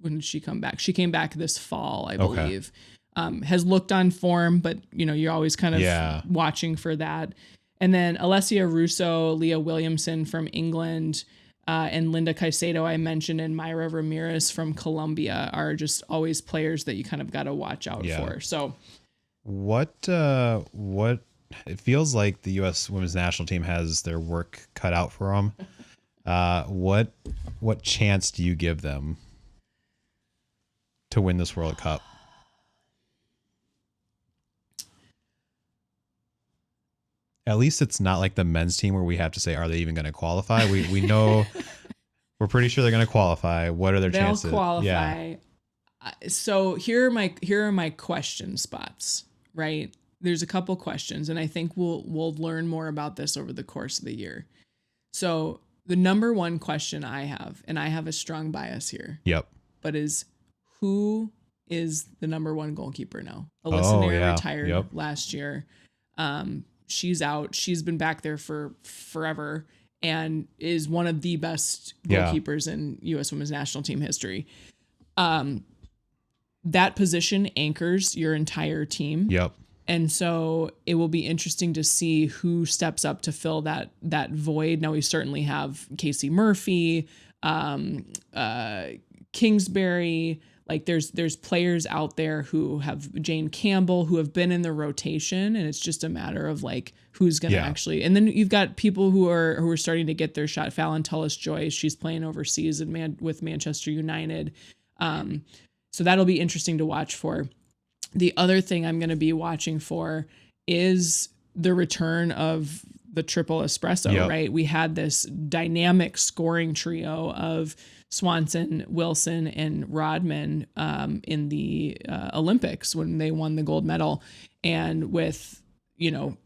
when did she come back? She came back this fall, I believe. Has looked on form, but you're always kind of watching for that. And then Alessia Russo, Leah Williamson from England, and Linda Caicedo, I mentioned, and Myra Ramirez from Colombia are just always players that you kind of got to watch out for. So what it feels like the U.S. women's national team has their work cut out for them. What chance do you give them to win this World Cup? At least it's not like the men's team where we have to say, are they even going to qualify? We know, we're pretty sure they're going to qualify. What are their chances? They'll qualify. Yeah. So here are my question spots, right? There's a couple questions, and I think we'll learn more about this over the course of the year. So the number one question I have, and I have a strong bias here. Yep. But is who is the number one goalkeeper now? Alyssa Nair retired last year. She's out. She's been back there for forever and is one of the best goalkeepers in U.S. women's national team history. That position anchors your entire team. Yep. And so it will be interesting to see who steps up to fill that void. Now we certainly have Casey Murphy, Kingsbury. Like there's players out there who have Jane Campbell who have been in the rotation, and it's just a matter of like who's going to actually. And then you've got people who are starting to get their shot. Fallon Tullis-Joyce, she's playing overseas with Manchester United. So that'll be interesting to watch for. The other thing I'm going to be watching for is the return of the triple espresso, right? We had this dynamic scoring trio of Swanson, Wilson, and Rodman in the Olympics when they won the gold medal. And with,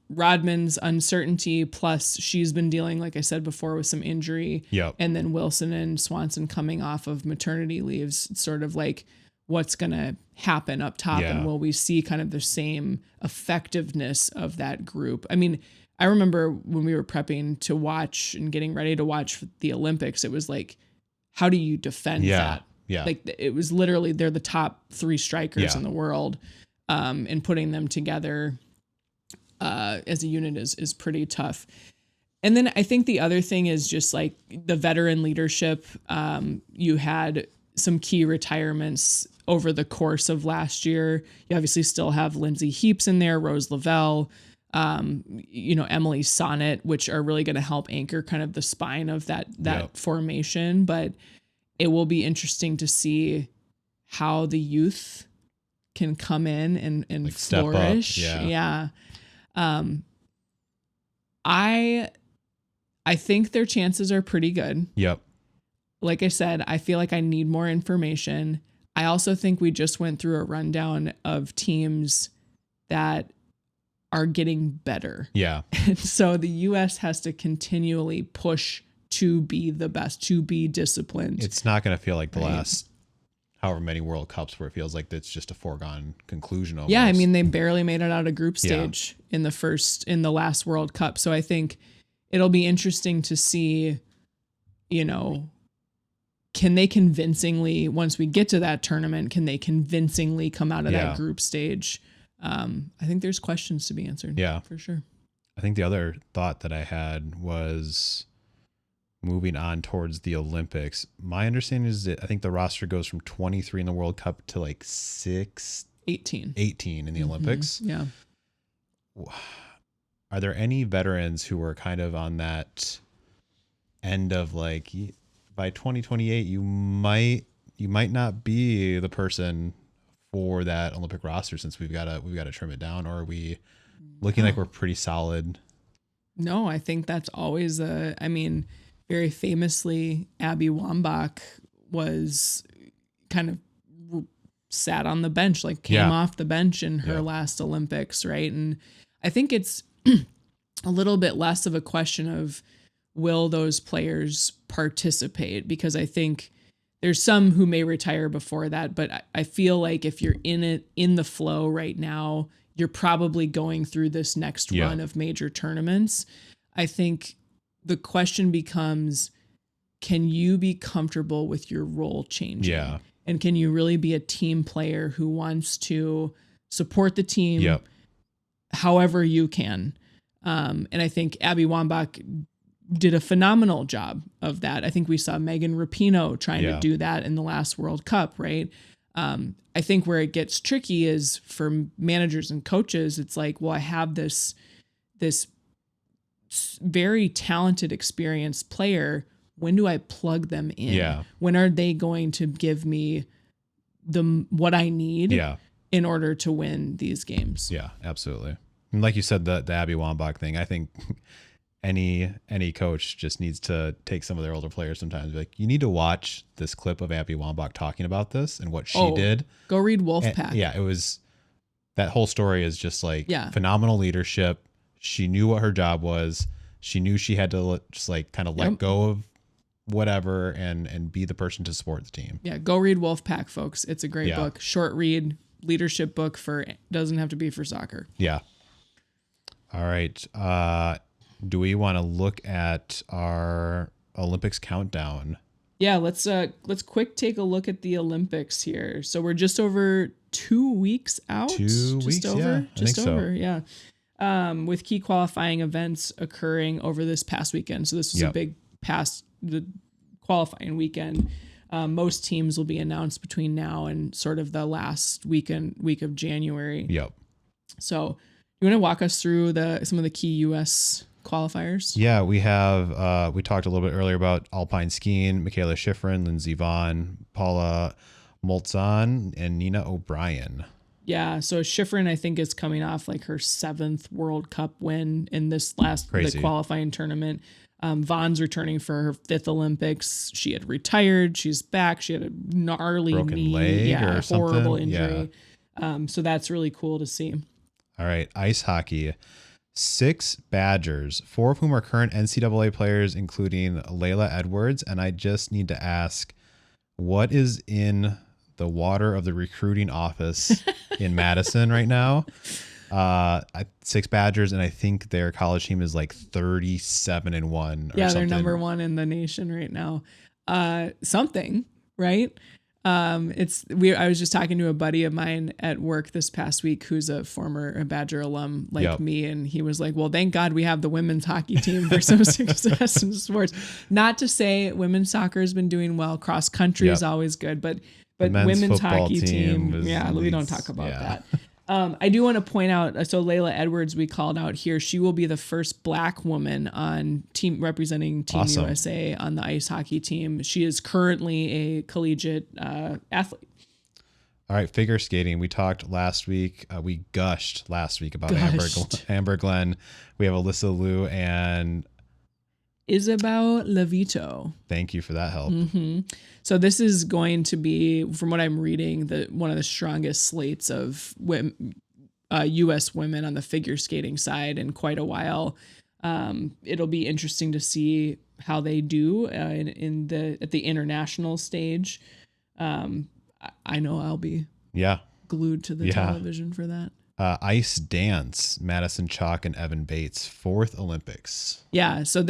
Rodman's uncertainty, plus she's been dealing, like I said before, with some injury. And then Wilson and Swanson coming off of maternity leaves, it's sort of like what's going to happen up top. And will we see kind of the same effectiveness of that group? I mean, I remember when we were prepping to watch and getting ready to watch the Olympics, it was like, how do you defend that? Like it was literally, they're the top 3 strikers in the world. And putting them together as a unit is pretty tough. And then I think the other thing is just like the veteran leadership. You had some key retirements over the course of last year. You obviously still have Lindsey Heaps in there, Rose Lavelle, Emily Sonnet, which are really going to help anchor kind of the spine of that formation. But it will be interesting to see how the youth can come in and like flourish. Step up. Yeah. I think their chances are pretty good. Yep. Like I said, I feel like I need more information. I also think we just went through a rundown of teams that are getting better. Yeah. And so the U.S. has to continually push to be the best, to be disciplined. It's not going to feel like the last however many World Cups where it feels like it's just a foregone conclusion. Almost. Yeah, I mean, they barely made it out of group stage in the last World Cup. So I think it'll be interesting to see, can they convincingly, once we get to that tournament, can they convincingly come out of that group stage? I think there's questions to be answered. Yeah, for sure. I think the other thought that I had was moving on towards the Olympics. My understanding is that I think the roster goes from 23 in the World Cup to like 18 in the Olympics. Yeah. Are there any veterans who are kind of on that end of like, by 2028, you might not be the person for that Olympic roster since we've got to trim it down, or are we looking like we're pretty solid? No, I think that's always very famously, Abby Wambach was kind of sat on the bench, like came off the bench in her last Olympics, right? And I think it's a little bit less of a question of will those players participate, because I think there's some who may retire before that, but I feel like if you're in the flow right now, you're probably going through this next run of major tournaments. I think the question becomes, can you be comfortable with your role changing? Yeah. And can you really be a team player who wants to support the team however you can? And I think Abby Wambach did a phenomenal job of that. I think we saw Megan Rapinoe trying to do that in the last World Cup, right? I think where it gets tricky is for managers and coaches, it's like, well, I have this very talented, experienced player. When do I plug them in? Yeah. When are they going to give me what I need in order to win these games? Yeah, absolutely. And like you said, the Abby Wambach thing, I think any coach just needs to take some of their older players sometimes. Be like, you need to watch this clip of Abby Wambach talking about this and what she did. Go read Wolfpack. It was, that whole story is just like phenomenal leadership. She knew what her job was. She knew she had to just like kind of let go of whatever and be the person to support the team. Yeah, go read Wolfpack, folks. It's a great book. Short read, leadership book doesn't have to be for soccer. Yeah. All right. Do we want to look at our Olympics countdown? Yeah, let's quick take a look at the Olympics here. So we're just over 2 weeks out. 2 weeks, over, I think so. Yeah. With key qualifying events occurring over this past weekend. So this was a big the qualifying weekend. Most teams will be announced between now and sort of the last week of January. Yep. So you want to walk us through some of the key U.S. qualifiers? Yeah, we have, we talked a little bit earlier about alpine skiing, Mikaela Shiffrin, Lindsey Vaughn, Paula Moltzan, and Nina O'Brien. Yeah, so Shiffrin, I think, is coming off like her 7th World Cup win in this the qualifying tournament. Vaughn's returning for her 5th Olympics. She had retired. She's back. She had a gnarly broken leg or something. Horrible injury. Yeah. So that's really cool to see. All right, ice hockey. 6 Badgers, 4 of whom are current NCAA players, including Layla Edwards. And I just need to ask, what is in the water of the recruiting office in Madison right now? 6 Badgers, and I think their college team is like 37-1 or something. They're number 1 in the nation right now. Something, right? I was just talking to a buddy of mine at work this past week who's a former Badger alum like me, and he was like, well, thank God we have the women's hockey team for some success in sports. Not to say women's soccer has been doing well. Cross country is always good, but women's hockey team we don't talk about that. I do want to point out, so Layla Edwards, we called out here. She will be the first Black woman on team representing Team USA on the ice hockey team. She is currently a collegiate athlete. All right, figure skating. We talked last week. We gushed last week about Amber Glenn. We have Alyssa Liu and Isabel Levito. Thank you for that help. Mm-hmm. So this is going to be, from what I'm reading, one of the strongest slates of U.S. women on the figure skating side in quite a while. It'll be interesting to see how they do at the international stage. I know I'll be glued to the television for that. Ice dance, Madison Chalk and Evan Bates, 4th Olympics. Yeah. So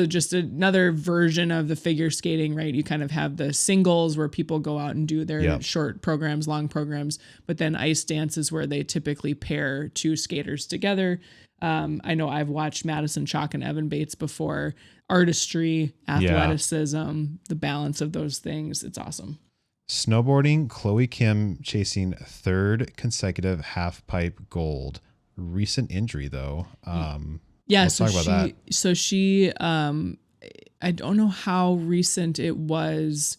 just another version of the figure skating, right? You kind of have the singles where people go out and do their short programs, long programs, but then ice dance is where they typically pair two skaters together. I know I've watched Madison Chalk and Evan Bates before. Artistry, athleticism, the balance of those things. It's awesome. Snowboarding, Chloe Kim chasing 3rd consecutive half pipe gold. Recent injury though. Let's talk about that. So she, I don't know how recent it was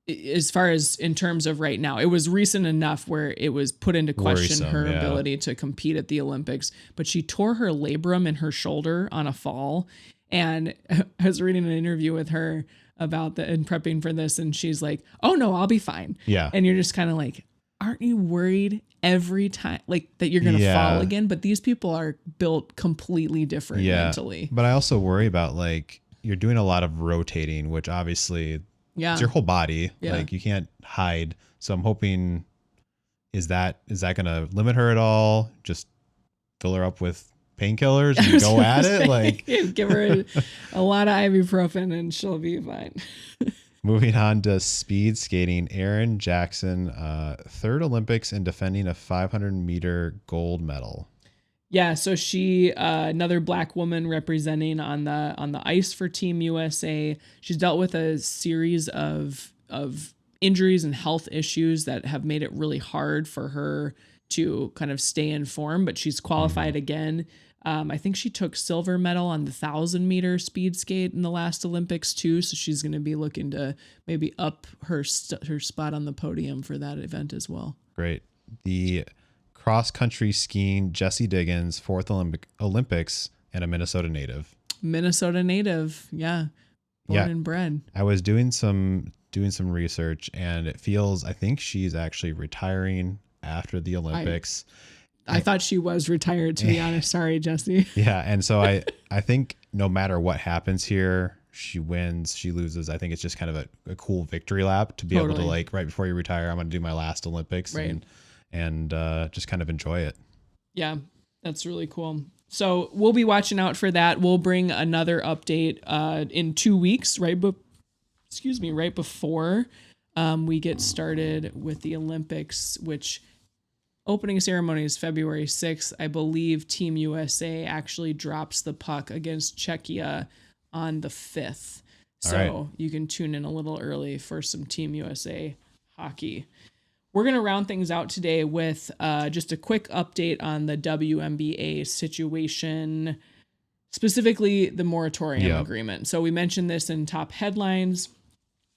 as far as in terms of right now. It was recent enough where it was put into question her ability to compete at the Olympics, but she tore her labrum in her shoulder on a fall. And I was reading an interview with her about and prepping for this, and she's like, oh no, I'll be fine. Yeah. And you're just kind of like, aren't you worried every time like that you're going to fall again? But these people are built completely different mentally. But I also worry about like, you're doing a lot of rotating, which obviously it's your whole body. Like you can't hide. So I'm hoping, is that going to limit her at all? Just fill her up with painkillers and go at it, like give her a lot of ibuprofen and she'll be fine. Moving on to speed skating, Erin Jackson, 3rd Olympics and defending a 500-meter gold medal. Yeah, so she another Black woman representing on the ice for Team USA. She's dealt with a series of injuries and health issues that have made it really hard for her to kind of stay in form, but she's qualified again. I think she took silver medal on the 1,000-meter speed skate in the last Olympics too. So she's going to be looking to maybe up her spot on the podium for that event as well. Great. The cross country skiing, Jessie Diggins, 4th Olympics and a Minnesota native. Yeah. Born and bred. I was doing some research and it feels, I think she's actually retiring after the Olympics. I thought she was retired, to be honest. Sorry, Jessie. Yeah. And so I think no matter what happens here, she wins, she loses. I think it's just kind of a cool victory lap to be able to like, right before you retire, I'm going to do my last Olympics and just kind of enjoy it. Yeah, that's really cool. So we'll be watching out for that. We'll bring another update in 2 weeks, right before we get started with the Olympics, which opening ceremony is February 6th. I believe Team USA actually drops the puck against Czechia on the 5th. So you can tune in a little early for some Team USA hockey. We're going to round things out today with just a quick update on the WNBA situation, specifically the moratorium agreement. So we mentioned this in top headlines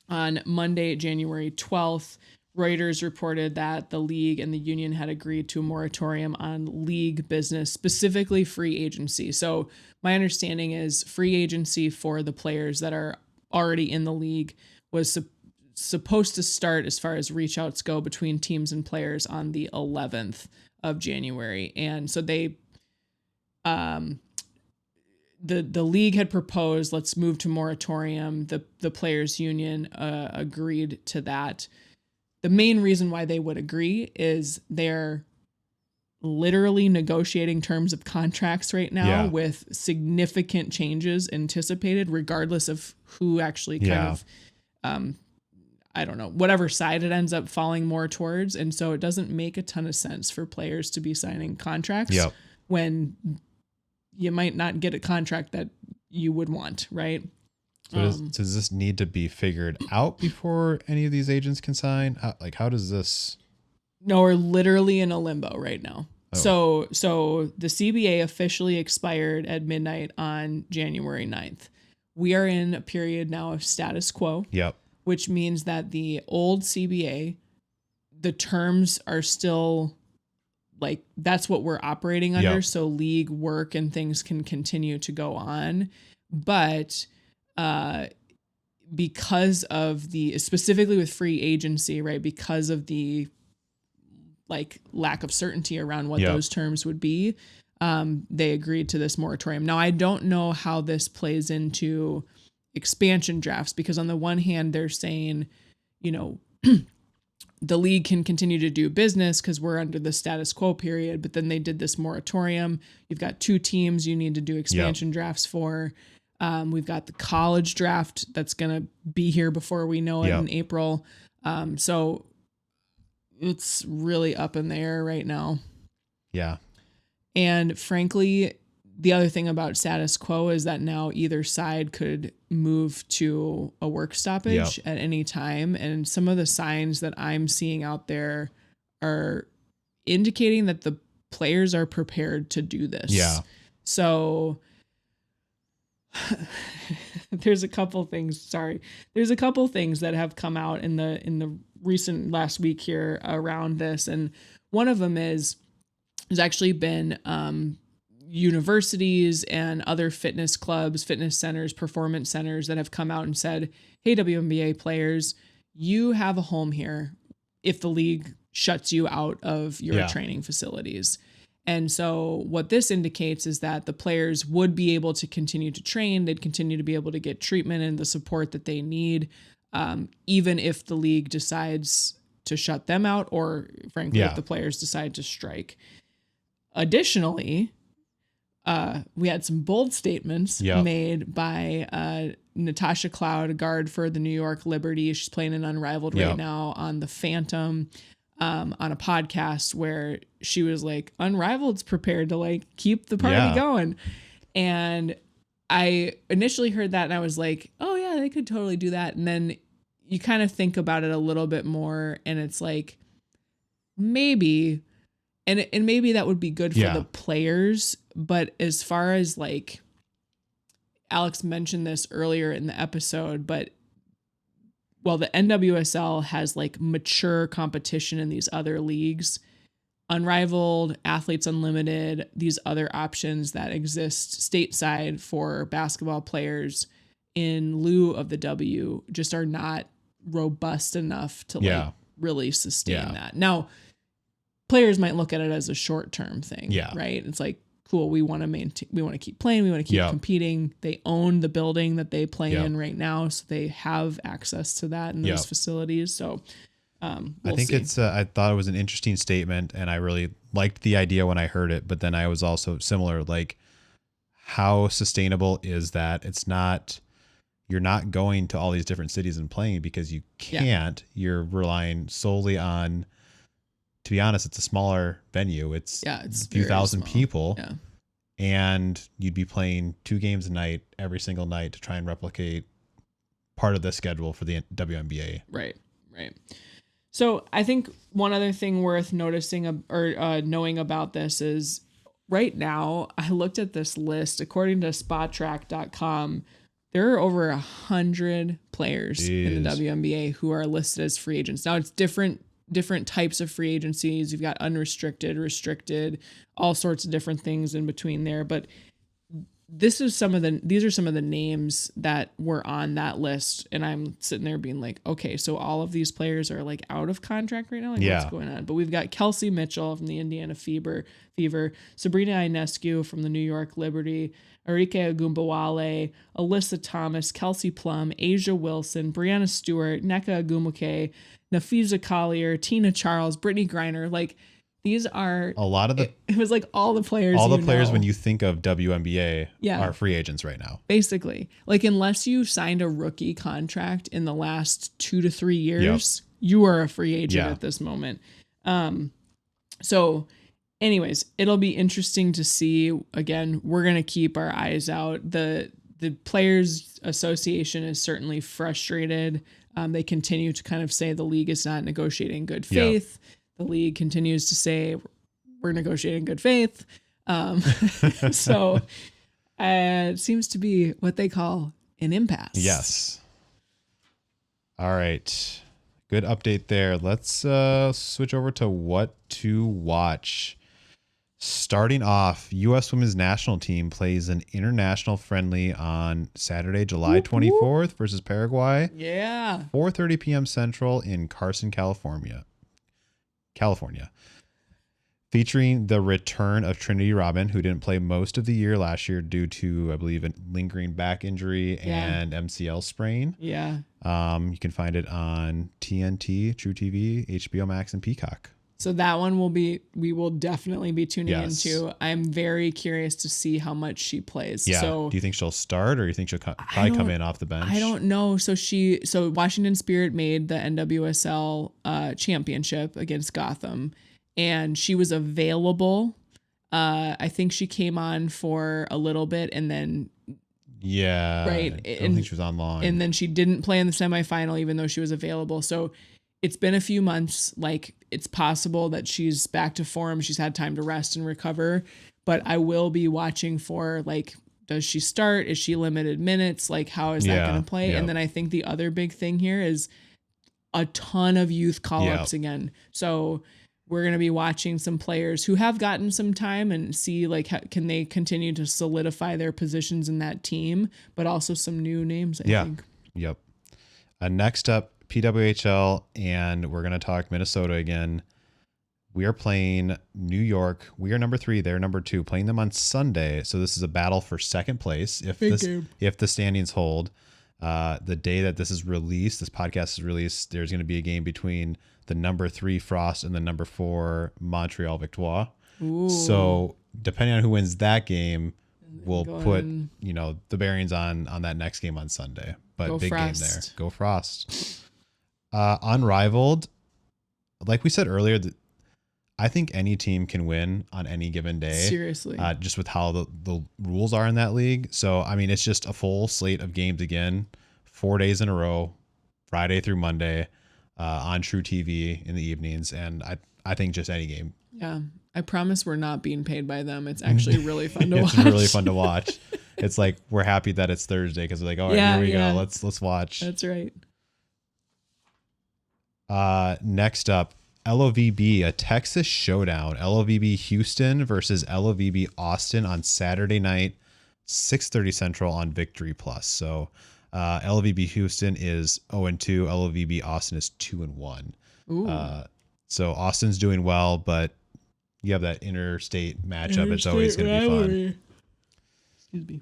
on Monday, January 12th. Reuters reported that the league and the union had agreed to a moratorium on league business, specifically free agency. So my understanding is free agency for the players that are already in the league was supposed to start, as far as reach outs go, between teams and players on the 11th of January. And so they, the league had proposed, let's move to moratorium. The players union agreed to that. The main reason why they would agree is they're literally negotiating terms of contracts right now with significant changes anticipated, regardless of who actually kind of, I don't know, whatever side it ends up falling more towards. And so it doesn't make a ton of sense for players to be signing contracts when you might not get a contract that you would want, right? So does this need to be figured out before any of these agents can sign? How does this? No, we're literally in a limbo right now. Oh. So the CBA officially expired at midnight on January 9th. We are in a period now of status quo. Yep. Which means that the old CBA, the terms are still like, that's what we're operating under. Yep. So league work and things can continue to go on. But because of specifically with free agency, right? Because of the like lack of certainty around what those terms would be, they agreed to this moratorium. Now, I don't know how this plays into expansion drafts, because on the one hand, they're saying, the league can continue to do business because we're under the status quo period, but then they did this moratorium. You've got 2 teams you need to do expansion drafts for. We've got the college draft that's going to be here before we know it in April. So it's really up in the air right now. Yeah. And frankly, the other thing about status quo is that now either side could move to a work stoppage at any time. And some of the signs that I'm seeing out there are indicating that the players are prepared to do this. Yeah. So there's a couple things that have come out in the recent last week here around this. And one of them is there's actually been, universities and other fitness clubs, fitness centers, performance centers that have come out and said, hey, WNBA players, you have a home here if the league shuts you out of your training facilities. And so what this indicates is that the players would be able to continue to train. They'd continue to be able to get treatment and the support that they need, even if the league decides to shut them out, or frankly, if the players decide to strike. Additionally, we had some bold statements made by Natasha Cloud, a guard for the New York Liberty. She's playing in Unrivaled right now on the Phantom, on a podcast where she was like, Unrivaled's prepared to like keep the party going. And I initially heard that and I was like, oh yeah, they could totally do that. And then you kind of think about it a little bit more and it's like, maybe, and maybe that would be good for the players. But as far as like, Alex mentioned this earlier in the episode, but the NWSL has like mature competition in these other leagues, Unrivaled, Athletes Unlimited, these other options that exist stateside for basketball players in lieu of the W just are not robust enough to like really sustain that. Now, players might look at it as a short-term thing, right? It's like, cool, we want to keep playing, we want to keep competing. They own the building that they play in right now, so they have access to that in those facilities. So I think I thought it was an interesting statement, and I really liked the idea when I heard it, but then I was also similar, like, how sustainable is that? You're not going to all these different cities and playing because you can't. You're relying solely on, to be honest, it's a smaller venue. It's a few thousand people. Yeah. And you'd be playing 2 games a night every single night to try and replicate part of the schedule for the WNBA. Right. So I think one other thing worth noticing or knowing about this is right now, I looked at this list. According to SpotTrack.com, there are over 100 players in the WNBA who are listed as free agents. Now it's different types of free agencies. You've got unrestricted, restricted, all sorts of different things in between there. But these are some of the names that were on that list. And I'm sitting there being like, okay, so all of these players are like out of contract right now. Like what's going on? But we've got Kelsey Mitchell from the Indiana Fever, Sabrina Ionescu from the New York Liberty, Arike Agumbawale, Alyssa Thomas, Kelsey Plum, Asia Wilson, Brianna Stewart, Nneka Agumuke, Nafisa Collier, Tina Charles, Brittany Griner. Like, These are a lot of the it was like all the players. When you think of WNBA are free agents right now. Basically, like unless you signed a rookie contract in the last 2 to 3 years, you are a free agent at this moment. So anyways, it'll be interesting to see. Again, we're going to keep our eyes out. The Players Association is certainly frustrated. They continue to kind of say the league is not negotiating in good faith. The league continues to say we're negotiating in good faith. So it seems to be what they call an impasse. Yes. All right. Good update there. Let's switch over to what to watch. Starting off, U.S. Women's National Team plays an international friendly on Saturday, July 24th versus Paraguay. Yeah. 4:30 p.m. Central in Carson, California. Featuring the return of Trinity Rodman, who didn't play most of the year last year due to, I believe, a lingering back injury and MCL sprain. Yeah. You can find it on TNT, True TV, HBO Max, and Peacock. So that one we will definitely be tuning into. I'm very curious to see how much she plays. Yeah. So, do you think she'll start, or do you think she'll probably come in off the bench? I don't know. So Washington Spirit made the NWSL championship against Gotham, and she was available. I think she came on for a little bit, and then right. I don't think she was on long. And then she didn't play in the semifinal, even though she was available. So it's been a few months. Like, it's possible that she's back to form. She's had time to rest and recover. But I will be watching for, like, does she start? Is she limited minutes? Like, how is that going to play? Yep. And then I think the other big thing here is a ton of youth call-ups again. So we're going to be watching some players who have gotten some time and see, like, how, can they continue to solidify their positions in that team, but also some new names, I think. Yep. Next up, PWHL, and we're going to talk Minnesota again. We are playing New York. We are number 3. They're number 2, playing them on Sunday. So this is a battle for second place. If the standings hold, the day that this is released, this podcast is released, there's going to be a game between the number 3 Frost and the number 4 Montreal Victoire. Ooh. So depending on who wins that game, we'll put the bearings on that next game on Sunday. But go big Frost. Game there. Go Frost. Unrivaled, like we said earlier, I think any team can win on any given day. Seriously. Just with how the rules are in that league. So, I mean, it's just a full slate of games again, 4 days in a row, Friday through Monday, on True TV in the evenings. And I think just any game. Yeah. I promise we're not being paid by them. It's actually really fun to watch. It's really fun to watch. It's like, we're happy that it's Thursday because we're like, all right, here we go. Let's watch. That's right. Next up, LOVB, a Texas showdown. LOVB Houston versus LOVB Austin on Saturday night, 6:30 Central on Victory Plus. So LOVB Houston is 0-2. LOVB Austin is 2-1. So Austin's doing well, but you have that interstate matchup. It's always going to be fun. Excuse me.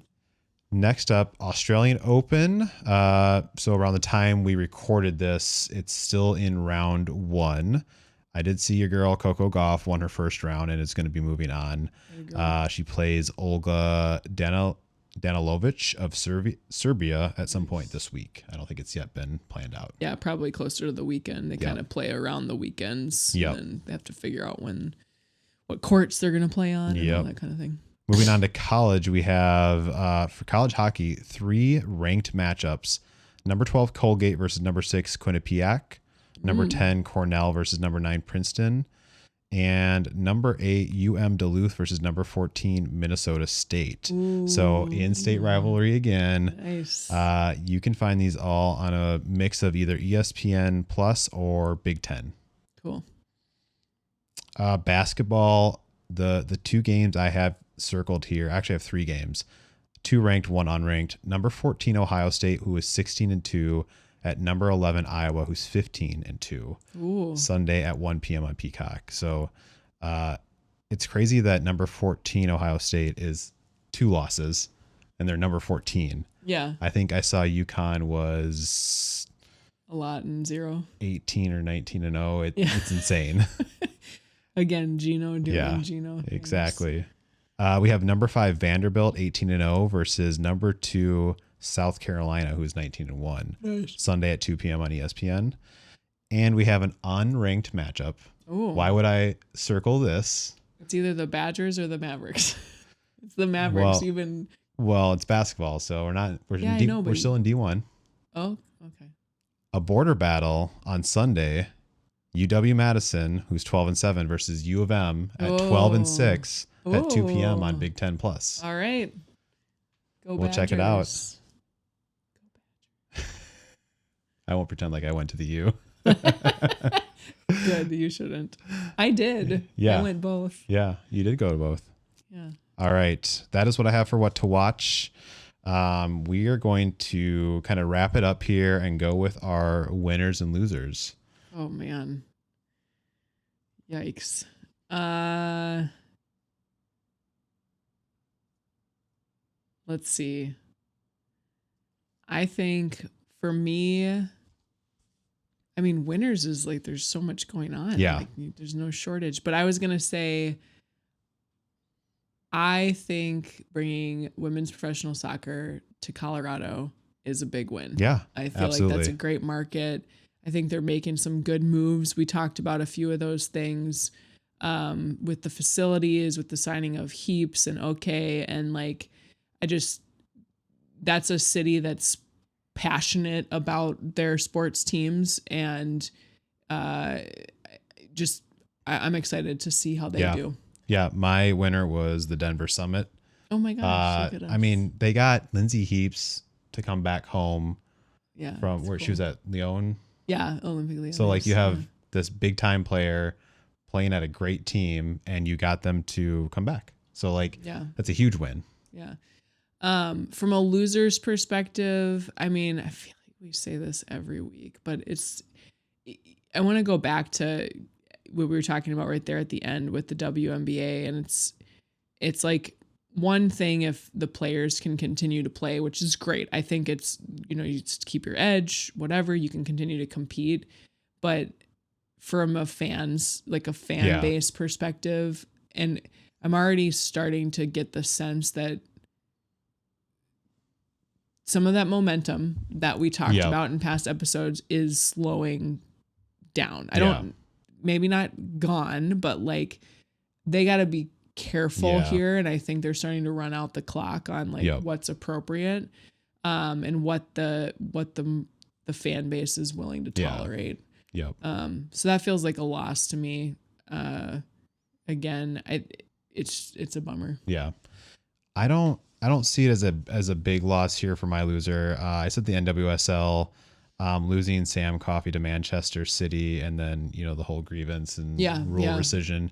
Next up, Australian Open. So around the time we recorded this, it's still in round 1. I did see your girl Coco Gauff won her first round and is going to be moving on. She plays Olga Danilovic of Serbia at some point this week. I don't think it's yet been planned out. Yeah, probably closer to the weekend. They kind of play around the weekends. Yep. And then they have to figure out what courts they're going to play on and all that kind of thing. Moving on to college, we have, for college hockey, 3 ranked matchups. Number 12, Colgate versus number 6, Quinnipiac. Number 10, Cornell versus number 9, Princeton. And number 8, Duluth versus number 14, Minnesota State. Ooh. So in-state rivalry again. Nice. You can find these all on a mix of either ESPN Plus or Big Ten. Cool. Basketball, the 2 games I have circled here, actually I have 3 games, 2 ranked, 1 unranked. Number 14 Ohio State, who is 16-2, at number 11 Iowa, who's 15-2. Ooh. Sunday at 1 p.m. on Peacock. So it's crazy that number 14 Ohio State is 2 losses and they're number 14. Yeah. I think I saw UConn was a lot and 0. 18 or 19-0. It's insane. Again, Gino doing Gino things. Exactly. We have number 5 Vanderbilt 18-0 versus number 2 South Carolina, who's 19-1. Nice. Sunday at 2 p.m. on ESPN. And we have an unranked matchup. Ooh. Why would I circle this? It's either the Badgers or the Mavericks. It's the Mavericks. Well, it's basketball, so we're still in D1. Oh, okay. A border battle on Sunday. UW-Madison, who's 12-7, versus U of M at 12-6 at 2 p.m. on Big Ten Plus. All right. We'll check it out. I won't pretend like I went to the U. Good, you shouldn't. I did. Yeah. I went both. Yeah, you did go to both. Yeah. All right. That is what I have for what to watch. We are going to kind of wrap it up here and go with our winners and losers. Oh, man. Yikes. Let's see. I think for me, I mean, winners is like there's so much going on. Yeah. Like, there's no shortage. But I was going to say, I think bringing women's professional soccer to Colorado is a big win. Yeah, I feel absolutely. like that's a great market. I think they're making some good moves. We talked about a few of those things with the facilities, with the signing of Heaps and OK. And like, that's a city that's passionate about their sports teams. And I'm excited to see how they do. Yeah, my winner was the Denver Summit. Oh my gosh. I mean, they got Lindsey Heaps to come back home from where she was at Lyon. Yeah, Olympic Lyon. So like you have this big time player playing at a great team and you got them to come back. So like that's a huge win. Yeah. From a loser's perspective, I mean, I feel like we say this every week, but I want to go back to what we were talking about right there at the end with the WNBA. And it's like one thing if the players can continue to play, which is great. I think it's, you just keep your edge, whatever, you can continue to compete. But from a fan base perspective, and I'm already starting to get the sense that some of that momentum that we talked about in past episodes is slowing down. Maybe not gone, but like they got to be careful here. And I think they're starting to run out the clock on like what's appropriate and what the fan base is willing to tolerate. Yep. So that feels like a loss to me. Again, it's a bummer. Yeah. I don't see it as a big loss here for my loser. I said the NWSL losing Sam Coffey to Manchester City, and then the whole grievance and rule rescission.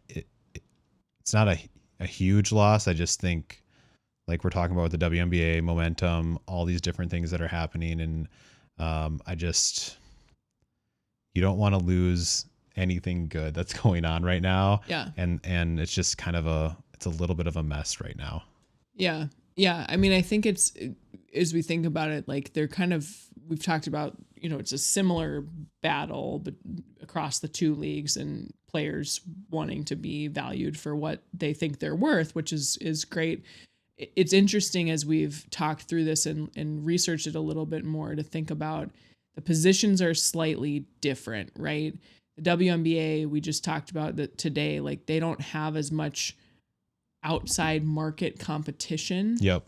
It's not a huge loss. I just think, like we're talking about with the WNBA momentum, all these different things that are happening, and you don't want to lose anything good that's going on right now. Yeah, and it's just kind of it's a little bit of a mess right now. Yeah. Yeah. I mean, I think as we think about it, like we've talked about, it's a similar battle, but across the two leagues and players wanting to be valued for what they think they're worth, which is great. It's interesting as we've talked through this and researched it a little bit more to think about the positions are slightly different, right? The WNBA, we just talked about that today, like they don't have as much outside market competition. Yep.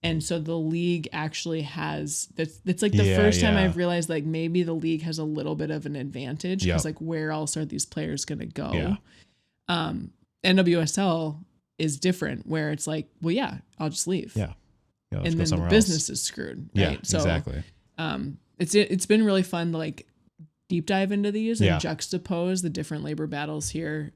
And so the league actually has that's like the first time I've realized like maybe the league has a little bit of an advantage because like where else are these players going to go? NWSL is different where it's like, well, I'll just leave. Yeah. And then the business is screwed. Right. Yeah, so, exactly. It's been really fun to like deep dive into these and juxtapose the different labor battles here.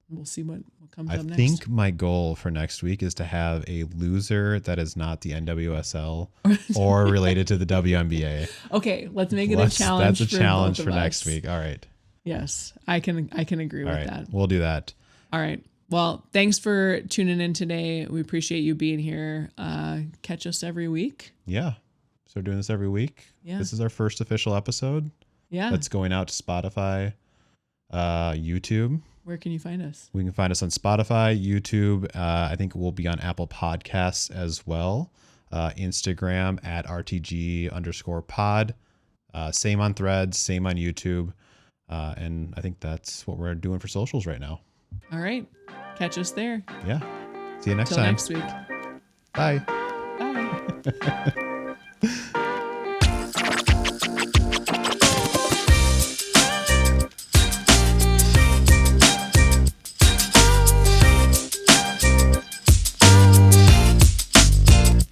We'll see what comes up next. I think my goal for next week is to have a loser that is not the NWSL or related to the WNBA. Okay, let's make it a challenge. That's a challenge for next week. All right. Yes, I can agree with that. We'll do that. All right. Well, thanks for tuning in today. We appreciate you being here. Catch us every week. Yeah. So we're doing this every week. Yeah. This is our first official episode. Yeah. That's going out to Spotify. YouTube. Where can you find us? We can find us on Spotify, YouTube. I think we'll be on Apple Podcasts as well. Instagram at RTG_pod. Same on Threads, same on YouTube. And I think that's what we're doing for socials right now. All right. Catch us there. Yeah. See you next Till time. next week. Bye. Bye.